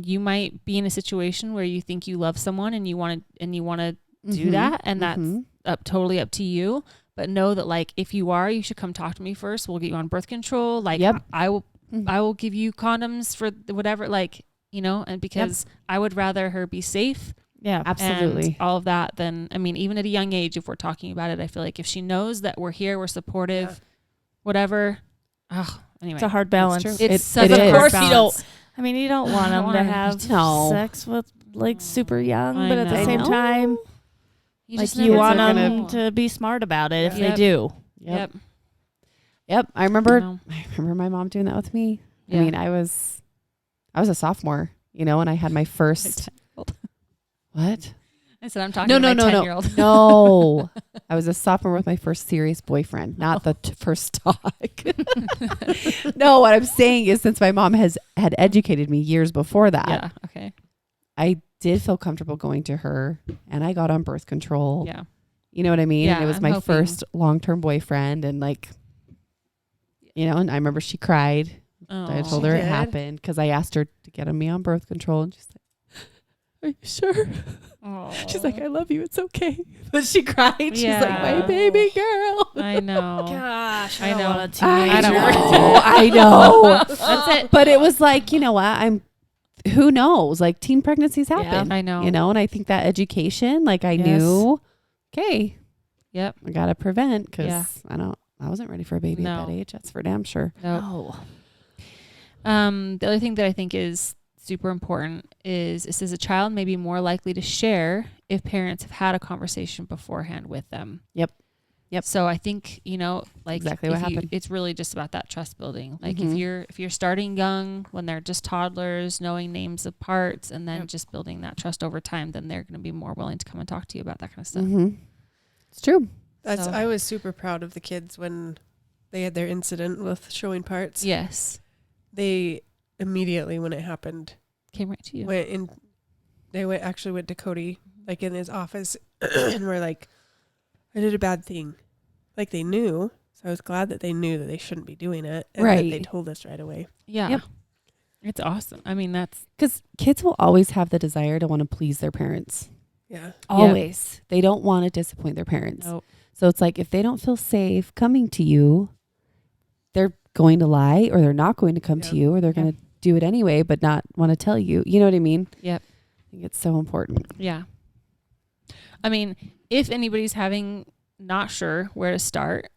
you might be in a situation where you think you love someone and you want to do that, and that's totally up to you. But know that, like, if you are, you should come talk to me first. We'll get you on birth control. Like, Yep. I will give you condoms for whatever, like, you know, and because I would rather her be safe. Yeah. Absolutely. And all of that, then, I mean, even at a young age, if we're talking about it, I feel like if she knows that we're here, we're supportive, Yeah. whatever. Oh, anyway. It's a hard balance. true. It's It- such it a is. hard Of course you balance. don't- I mean, you don't want them to wanna- have No. sex with like super young, I but at the know. same time, You like just you never want know. them to be smart about it if Yep. they do. Yep. Yep. I remember No. my mom doing that with me. Yeah. I mean, I was a sophomore, and I had my first what? I said, I'm talking No, to my no, no, no. 10-year-old. No. I was a sophomore with my first serious boyfriend, not the first talk. No, what I'm saying is since my mom had educated me years before that, Yeah. Okay. I did feel comfortable going to her and I got on birth control. Yeah. You know what I mean? Yeah, and it was I'm my hoping. first long-term boyfriend and like, and I remember she cried. Oh. I told She her it did? happened because I asked her to get me on birth control and she's like, are you sure? Oh. She's like, I love you. It's okay. But she cried. She's like, Yeah. my baby girl. I know. Gosh, I know. want a teenager. I don't want to do know. it. I know. That's it. But it was like, you know what? Who knows? Like teen pregnancies happen. I know. You know, and I think that education, like I Yes. knew, okay, Yep. I got to prevent because Yeah. I wasn't ready for a baby No. at that age. That's for damn sure. No. Oh. The other thing that I think is super important is it says a child may be more likely to share if parents have had a conversation beforehand with them. Yep. So I think, like Exactly what if you- happened. it's really just about that trust building. Like Mhm. if you're starting young when they're just toddlers, knowing names of parts and then Yep. just building that trust over time, then they're going to be more willing to come and talk to you about that kind of stuff. Mm-hmm. It's true. So- I was super proud of the kids when they had their incident with showing parts. Yes. They immediately, when it happened, Came right to you. went in. They actually went to Cody, like in his office, and were like, "I did a bad thing." Like they knew. So I was glad that they knew that they shouldn't be doing it, and that Right. they told us right away. Yeah. Yep. It's awesome. I mean, that's Because kids will always have the desire to want to please their parents. Yeah. Always. They don't want to disappoint their parents. Nope. So it's like if they don't feel safe coming to you, they're going to lie or they're not going to come to Yeah. you or they're Yeah. going to do it anyway but not want to tell you. You know what I mean? Yep. I think it's so important. Yeah. I mean, if anybody's not sure where to start,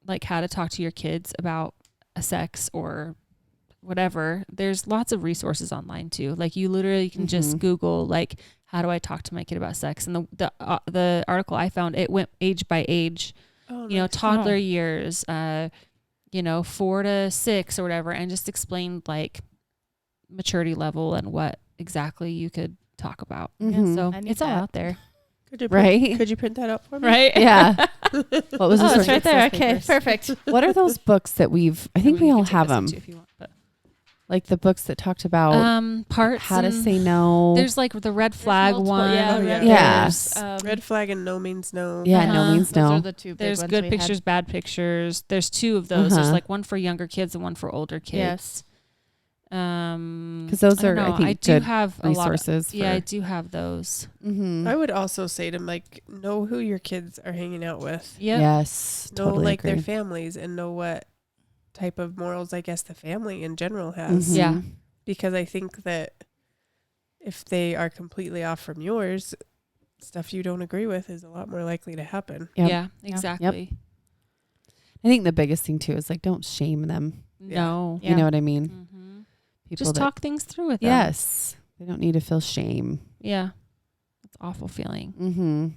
like how to talk to your kids about a sex or whatever, there's lots of resources online too. Like you literally can just Mhm. Google like, how do I talk to my kid about sex? And the article I found, it went age by age, Oh, toddler years, 4 to 6 or whatever, and just explained like maturity level and what exactly you could talk about. Mhm. So I need it's all that. out there. Could you Right? Could you print that out for me? Right? Yeah. What was Oh, this? it's right there. Okay, papers. perfect. What are those books that I think we all have them. If you want, but. Like the books that talked about Parts. how to and say no. There's like the red flag multiple- one. yeah, Oh, red yeah. flags, Red flag and no means no. Yeah, no Uh-huh. means Those are no. the two big There's ones good we had. pictures, bad pictures. There's 2 of those. There's Uh-huh. like one for younger kids and one for older kids. Yes. Because those are, I think, I do good have a lot of, resources. yeah, I do have those. Mm-hmm. I would also say to them, like, know who your kids are hanging out with. Yep. Yes, Know totally like agree. their families and know what type of morals I guess the family in general has. Mhm. Yeah. Because I think that if they are completely off from yours, stuff you don't agree with is a lot more likely to happen. Yep. Yeah, exactly. I think the biggest thing too is like don't shame them. No. You know what I mean? Mhm. People Just that- talk things through with them. Yes, they don't need to feel shame. Yeah. It's an awful feeling. Mm-hmm.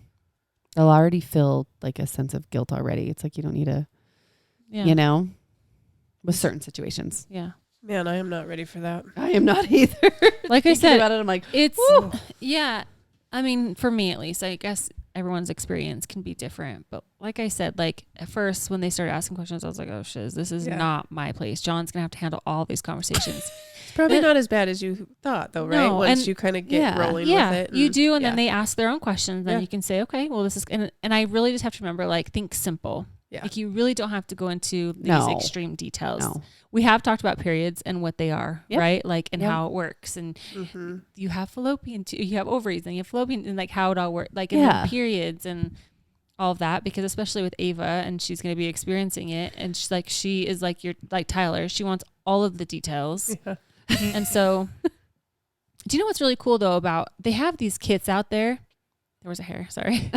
They'll already feel like a sense of guilt already. It's like you don't need to, Yeah. you know, with certain situations. Yeah. Man, I am not ready for that. I am not either. Like I Thinking said, about it, I'm like, it's woo. yeah. I mean, for me at least, I guess everyone's experience can be different. But like I said, like at first when they started asking questions, I was like, oh shiz, this is Yeah. not my place. John's gonna have to handle all these conversations. It's probably But- not as bad as you thought, though, right? No, Once and- you kind of get Yeah. rolling Yeah, with it. you do, and yeah. then they ask their own questions. Then Yeah. you can say, okay, well, this is, and I really just have to remember, like, think simple. Yeah. Like you really don't have to go into these No. extreme details. No. We have talked about periods and what they are, Yep. right? Like, and Yep. how it works, and Mm-hmm. you have fallopian, you have ovaries, and you have fallopian, and like how it all works, like in Yeah. the periods and all of that. Because especially with Ava, and she's going to be experiencing it, and she is like your like Tyler. She wants all of the details. Yeah. And so, do you know what's really cool though about they have these kits out there? There was a hair, sorry.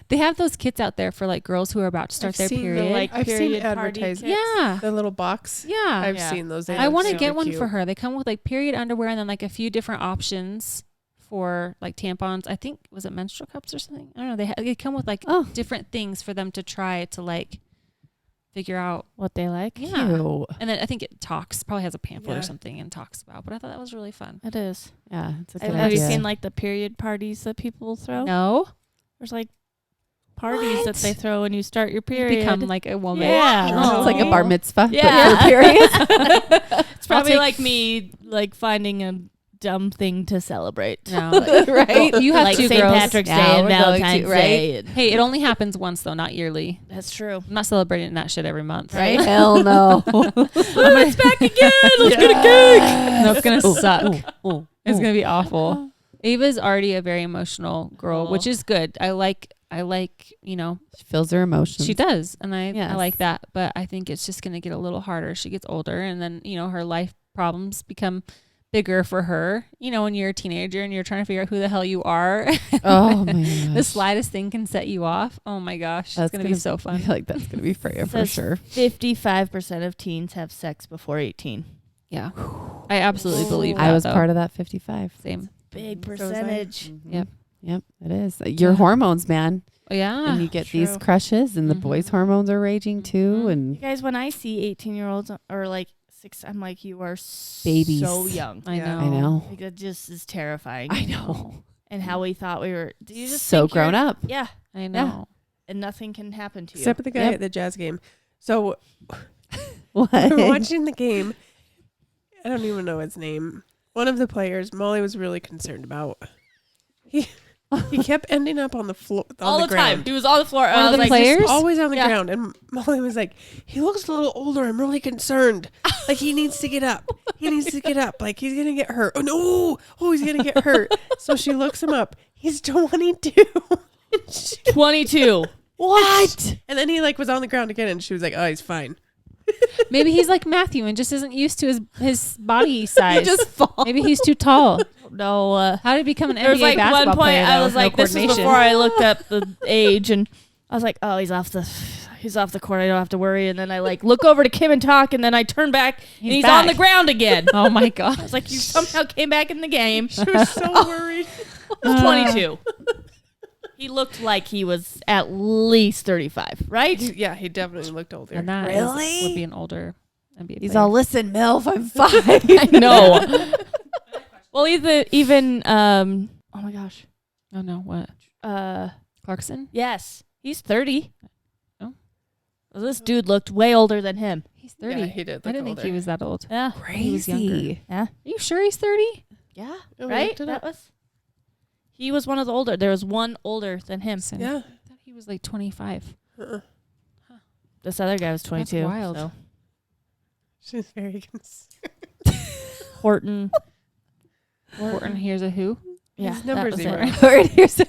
They have those kits out there for like girls who are about to start I've their seen the, period. like, I've seen period party advertisements. yeah. The little box. Yeah. I've Yeah. seen those. They I look want to super get one cute. for her. They come with like period underwear and then like a few different options for like tampons. I think, was it menstrual cups or something? I don't know. They come with like Oh, different things for them to try to like figure out. What they like. Yeah. cute. And then I think it probably has a pamphlet Yeah. or something and talks about, but I thought that was really fun. It is. Yeah, it's a good Have you idea. seen like the period parties that people throw? No, There's like parties that What? they throw when you start your you period. become like a woman. Yeah. Oh, it's like a bar mitzvah, Yeah. but for periods. It's probably take- like me like finding a dumb thing to celebrate. No, Right? You have like two St. girls. Patrick's Yeah, Day and we're going to, Valentine's right? Day. Hey, it only happens once though, not yearly. That's true. I'm not celebrating that shit every month. Right? Hell no. It's back again. Let's get a No, it's gonna suck. Oh, It's gonna be awful. Ava's already a very emotional girl, which Oh. is good. I like, She feels her emotions. she does. And I Yes. like that. But I think it's just going to get a little harder as she gets older. And then, her life problems become bigger for her. When you're a teenager and you're trying to figure out who the hell you are. Oh my gosh. The slightest thing can set you off. Oh my gosh. That's It's going to be so I fun. feel like that's gonna be Freya for Says- sure. 55% of teens have sex before 18. Yeah. I absolutely believe that. I was though. part of that 55. Same. Big So is I. percentage. Yep. Yep, it is. Your Yeah. hormones, man. Yeah. And you get these true. crushes and the Mhm. boys' hormones are raging too. Mhm. You And guys, when I see 18-year-olds or like 6, I'm like, you are Babies. so young. I Yeah. know. I know. Like, that just is terrifying. I know. And how we thought we were. Do you just So think you're- grown up. Yeah. I know. And nothing can happen to you. Except for the guy Yep. at the Jazz game. So What? we're watching the game. I don't even know his name. One of the players, Molly was really concerned about. He kept ending up on the floor, on all the time. ground. He was on the floor. One I of was the like, players? Just always on the Yeah. ground. And Molly was like, he looks a little older. I'm really concerned. Like, he needs to get up. He needs to get up. Like, he's going to get hurt. Oh, no. Oh, he's going to get hurt. So she looks him up. He's 22. 22. What? And then he, was on the ground again. And she was like, oh, he's fine. Maybe he's like Matthew and just isn't used to his body size. just fall. Maybe he's too tall. No. How did he become an There was NBA like basketball one point player? I though, was with no like, this is coordination? before I looked up the age, and I was like, oh, he's off the court. I don't have to worry. And then I look over to Kim and talk, and then I turn back and he's on back. the ground again. Oh my god. I was like, you somehow came back in the game. She was so worried. He was 22. He looked like he was at least 35, right? Yeah, he definitely looked older. And that Really? would be an older NBA He's player. all, listen, MILF, I'm fine. No. Well, even oh my gosh. Oh no, what? Clarkson? Yes, he's 30. Oh. Well, this dude looked way older than him. He's 30. Yeah, he did look I didn't older. think he was that old. Yeah. He was younger. Crazy. Yeah. Are you sure he's 30? Yeah. Oh, we Right? looked it That up. was. He was one of the older. There was one older than him. Yeah. I thought he was like 25. Uh-uh. This other guy was 22. wild. So. She's very concerned. Horton. Horton, here's a who? Yeah. He's number that was 0. it. Or here's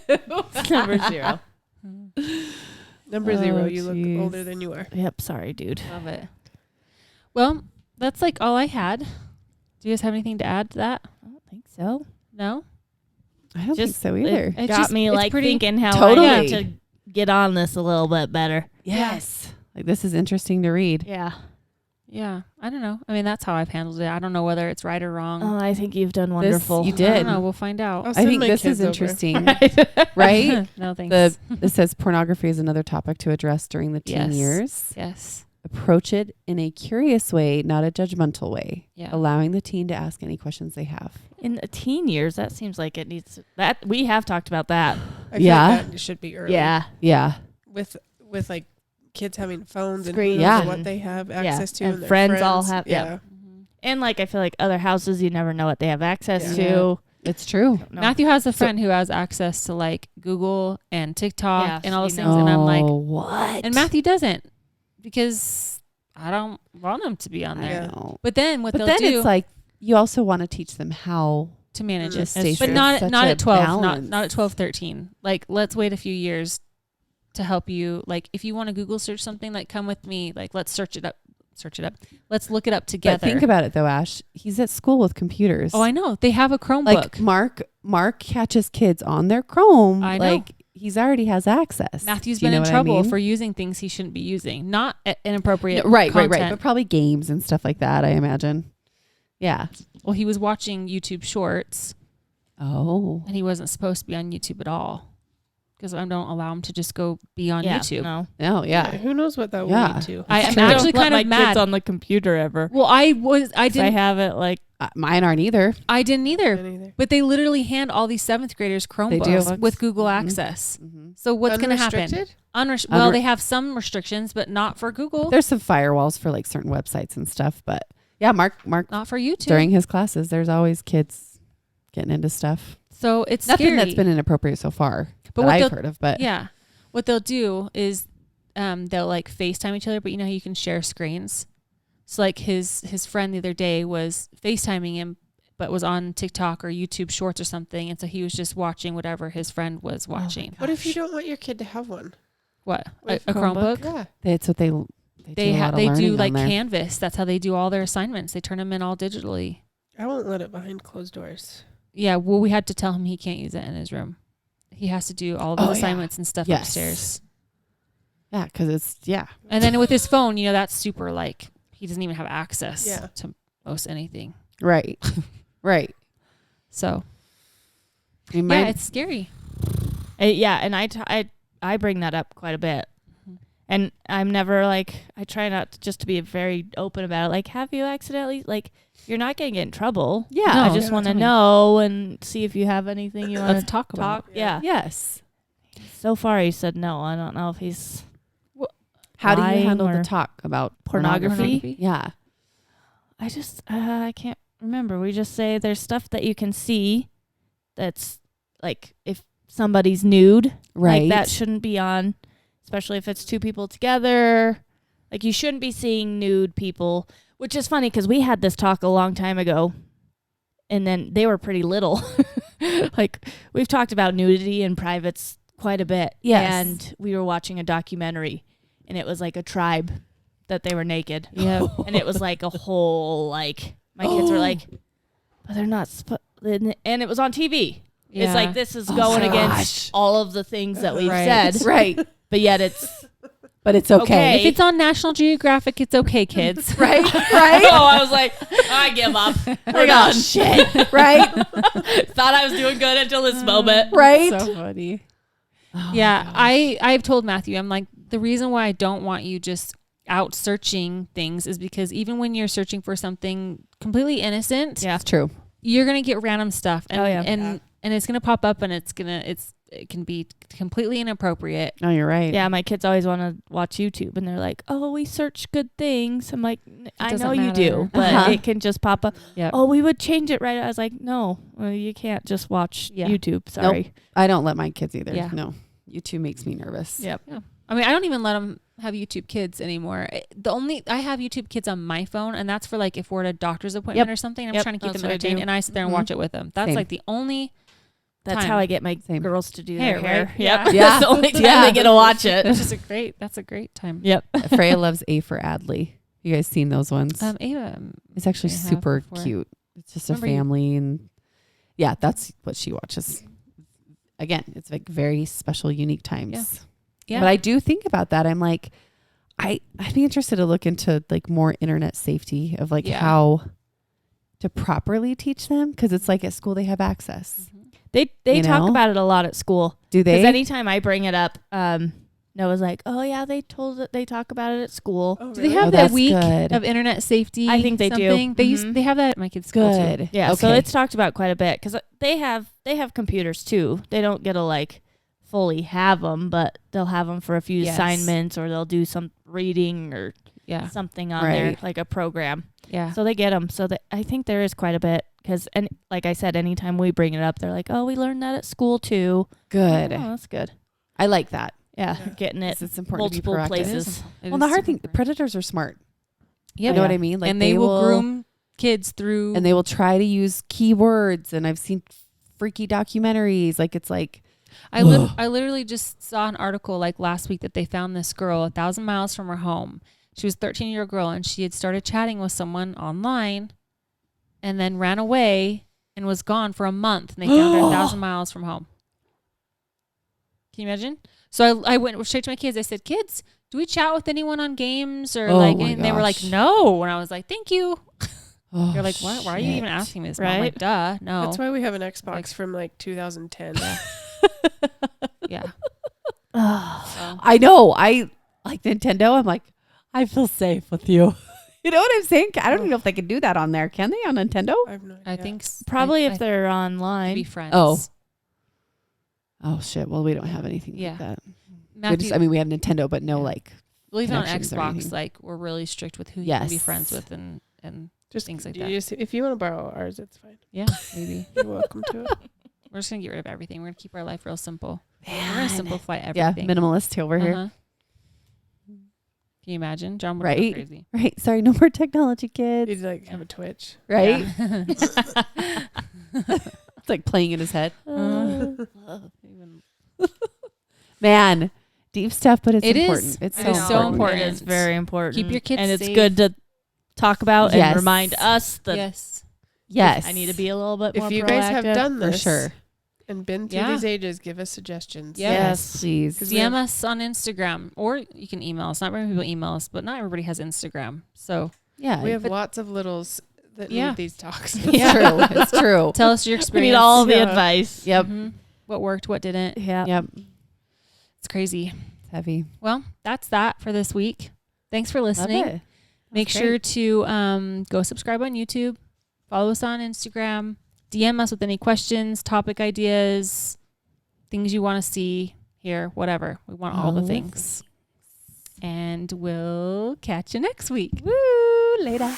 Number 0. Number Oh, 0, you jeez. look older than you are. Yep. Sorry, dude. Love it. Well, that's like all I had. Do you guys have anything to add to that? I don't think so. No? I don't think Just- so either. It's Got just- me it's pretty- thinking how Totally. I need to get on this a little bit better. Yes. Like, this is interesting to read. Yeah. Yeah. I don't know. I mean, that's how I've handled it. I don't know whether it's right or wrong. Oh, I think you've done This- wonderful. you I did. don't know. We'll find out. I'll I send think my this kids is over. interesting, right? No, thanks. It says pornography is another topic to address during the teen Yes. years. Yes. Approach it in a curious way, not a judgmental way, Yeah. allowing the teen to ask any questions they have. In the teen years, that seems like it needs that. We have talked about that. I feel Yeah. like that should be early. Yeah. Yeah. With like kids having phones and Screens who knows Yeah. what they have Yeah. access to. And their friends all have- Yeah. yeah. And like, I feel like other houses, you never know what they have access Yeah. to. It's true. No. Matthew has a friend who has access to like Google and TikTok Yeah, and all those you things. And I'm like, what? and Matthew doesn't because I don't want him to be on I there. Yeah. know. But then what But they'll then do it's like, you also want to teach them how to manage Mm. it. stay But true. not Such not a at 12, balance. not at 12, 13. Like, let's wait a few years to help you. Like, if you want to Google search something, like, come with me. Like, let's search it up. Let's look it up together. But think about it though, Ash. He's at school with computers. Oh, I know. They have a Chromebook. Like Mark catches kids on their Chrome. I know. Like, he's already has access. Matthew's Do you been in know what I trouble mean? for using things he shouldn't be using. Not inappropriate right. content. But probably games and stuff like that, I imagine. Yeah. Well, he was watching YouTube Shorts, Oh. and he wasn't supposed to be on YouTube at all because I don't allow him to just go be on Yeah, YouTube. No. Oh, yeah. Who knows what that will Yeah. lead to? I'm true. actually Don't let kind my of mad. kids on the computer ever. Well, I I didn't have it like Mine aren't either. I didn't either. Me neither. But they literally hand all these 7th graders They Chromebooks do. with Google Mhm. Access. Mm-hmm. So what's going to happen? Unrestricted? Well, they have some restrictions, but not for Google. There's some firewalls for like certain websites and stuff, but yeah, Mark Not for YouTube. during his classes, there's always kids getting into stuff. So it's Nothing scary. that's been inappropriate so far But that what I've they'll- heard of, but Yeah. What they'll do is they'll like FaceTime each other, but you know how you can share screens? So like his friend the other day was FaceTiming him but was on TikTok or YouTube Shorts or something, and so he was just watching whatever his friend was watching. What if you don't want your kid to have one? What, With a Chromebook? Yeah. That's what they They do a lot of they do learning like on there. Canvas. That's how they do all their assignments. They turn them in all digitally. I won't let it behind closed doors. Yeah, well, we had to tell him he can't use it in his room. He has to do all of the Oh, yeah. assignments and stuff Yes. upstairs. Yeah, because it's And then with his phone, that's super like he doesn't even have access Yeah. to most anything. right, right. So You might- it's scary. Yeah, and I bring that up quite a bit. Mhm. And I'm never like, I try not to, just to be very open about it. Like, have you accidentally, like, you're not going to get in trouble. yeah. No. I just Yeah, want to tell me. know and see if you have anything you want Let's to talk about. talk. Yeah. Yes. So far, he said no. I don't know if he's How do you lying handle the or talk about pornography. Yeah. I just, I can't remember. We just say there's stuff that you can see that's like if somebody's nude, Right. like that shouldn't be on, especially if it's two people together. Like you shouldn't be seeing nude people, which is funny because we had this talk a long time ago and then they were pretty little. Like we've talked about nudity in privates quite a bit. Yes. And we were watching a documentary and it was like a tribe that they were naked. Yeah. And it was like a whole, like, my kids were like, but they're not, and it was on TV. It's like, this is Oh going my against gosh. all of the things that we've Right. said, right. but yet it's, But it's okay. Okay. If it's on National Geographic, it's okay, kids. Right. oh, Right. I was like, I give up. We're Like, oh, done. shit. Right. Thought I was doing good until this moment. Right. So funny. Oh, Yeah, gosh. I've told Matthew, I'm like, the reason why I don't want you just out searching things is because even when you're searching for something completely innocent, Yeah. It's true. you're gonna get random stuff, and Oh, yeah. and it's gonna pop up, and it can be completely inappropriate. No, you're right. Yeah, my kids always want to watch YouTube, and they're like, "Oh, we search good things." I'm like, "I doesn't know you do, matter. but Uh-huh. it can just pop up." Yeah. Oh, we would change it right. I was like, "No, you can't just watch Yeah. YouTube." Sorry. I don't let my kids either. Yeah. No. YouTube makes me nervous. Yep. I mean, I don't even let them have YouTube Kids anymore. I have YouTube Kids on my phone, and that's for like if we're at a doctor's appointment Yep. or something. I'm Yep, trying to keep that's them what I entertained, do. and I sit there and Mhm. watch it with them. That's Same. like the only That's time. how I get my Same. girls to do Hair, their hair. right? Yep. Yeah. Yeah. That's the only time Yeah. they get to watch it. That's a great time. Yep. Freya loves A for Adley. You guys seen those ones? Ava, It's actually I have super before. cute. It's just a Remember you- family, and yeah, that's what she watches. Again, it's like very special, unique times. yeah. But I do think about that. I'm like, I'd be interested to look into like more internet safety of like Yeah. how to properly teach them, because it's like at school they have access. They You talk know? about it a lot at school. Do Because they? anytime I bring it up, Noah's like, "Oh yeah, they talk about it at school." Oh, Do they really? have Oh, that that's week good. of internet safety? I think they do. something? They Mhm. they have that at my kids' school too. Good. Yeah, so Okay. it's talked about quite a bit because they have computers too. They don't get to like fully have them, but they'll have them for a few Yes. assignments, or they'll do some reading or Yeah, something on there, Right. like a program. yeah. So they get them. So I think there is quite a bit because, and like I said, anytime we bring it up, they're like, "Oh, we learned that at school too." Good. Oh, that's good. I like that. Yeah, Yeah. getting it. It's important multiple to be proactive. places. Well, the hard thing, the predators are smart. Yeah, You know what I mean? Like and they will groom kids through. and they will try to use keywords. And I've seen freaky documentaries. Like it's like, I literally just saw an article like last week that they found this girl 1,000 miles from her home. She was a 13-year-old girl, and she had started chatting with someone online, and then ran away and was gone for a month. And they found her 1,000 miles from home. Can you imagine? So I went straight to my kids. I said, "Kids, do we chat with anyone on games or Oh like?" my And they were like, gosh. "No." And I was like, "Thank you." oh, They're like, "What? Why are you even shit. asking me this?" Mom?" I'm like, Right? "Duh, no." That's why we have an Xbox Like- from like 2010. Yeah. Oh, So, I know. I like Nintendo. I'm like, I feel safe with you. You know what I'm saying? I don't even know if they can do that on there. Can they on Nintendo? I have no idea. I think probably I if they're be online. friends. Oh. Oh shit. Well, we don't have anything Yeah. like that. We Matthew, just, I mean, we have Nintendo, but no Yeah. like. well, even on connections or Xbox, anything. like we're really strict with who you can be Yes. friends with, and just things like do that. you just- if you want to borrow ours, it's fine. yeah, maybe You're welcome to it. we're just gonna get rid of everything. We're gonna keep our life real simple. We're Man. gonna simplify Yeah, everything. minimalist over here. Uh-huh. Can you imagine? John would Right? go crazy. Right. Sorry, no more technology, kids. He'd like have a twitch. Right? Yeah. It's like playing in his head. Even- Man, deep stuff, but it's It is. important. It's It so is so important. important. It's very important. Keep your kids and it's safe. good to talk about Yes. and remind us that yes. Yes. I need to be a little bit more If you proactive. guys have done for this sure. and been through Yeah. these ages, give us suggestions. Yeah. Yes, please. 'Cause DM us on Instagram, or you can email us. Not many people email us, but not everybody has Instagram. So Yeah. We have But- lots of littles that Yeah. need these talks. It's true. It's true. tell us your We experience. need all the Yeah. advice. Yep. Mhm. What worked, what didn't. Yeah. Yep. It's crazy. It's heavy. Well, that's that for this week. Thanks for Love listening. it. Make That's sure great. to go subscribe on YouTube. Follow us on Instagram. DM us with any questions, topic ideas, things you want to see, hear, whatever. We want all the All things. And we'll catch you next week. Woo, later.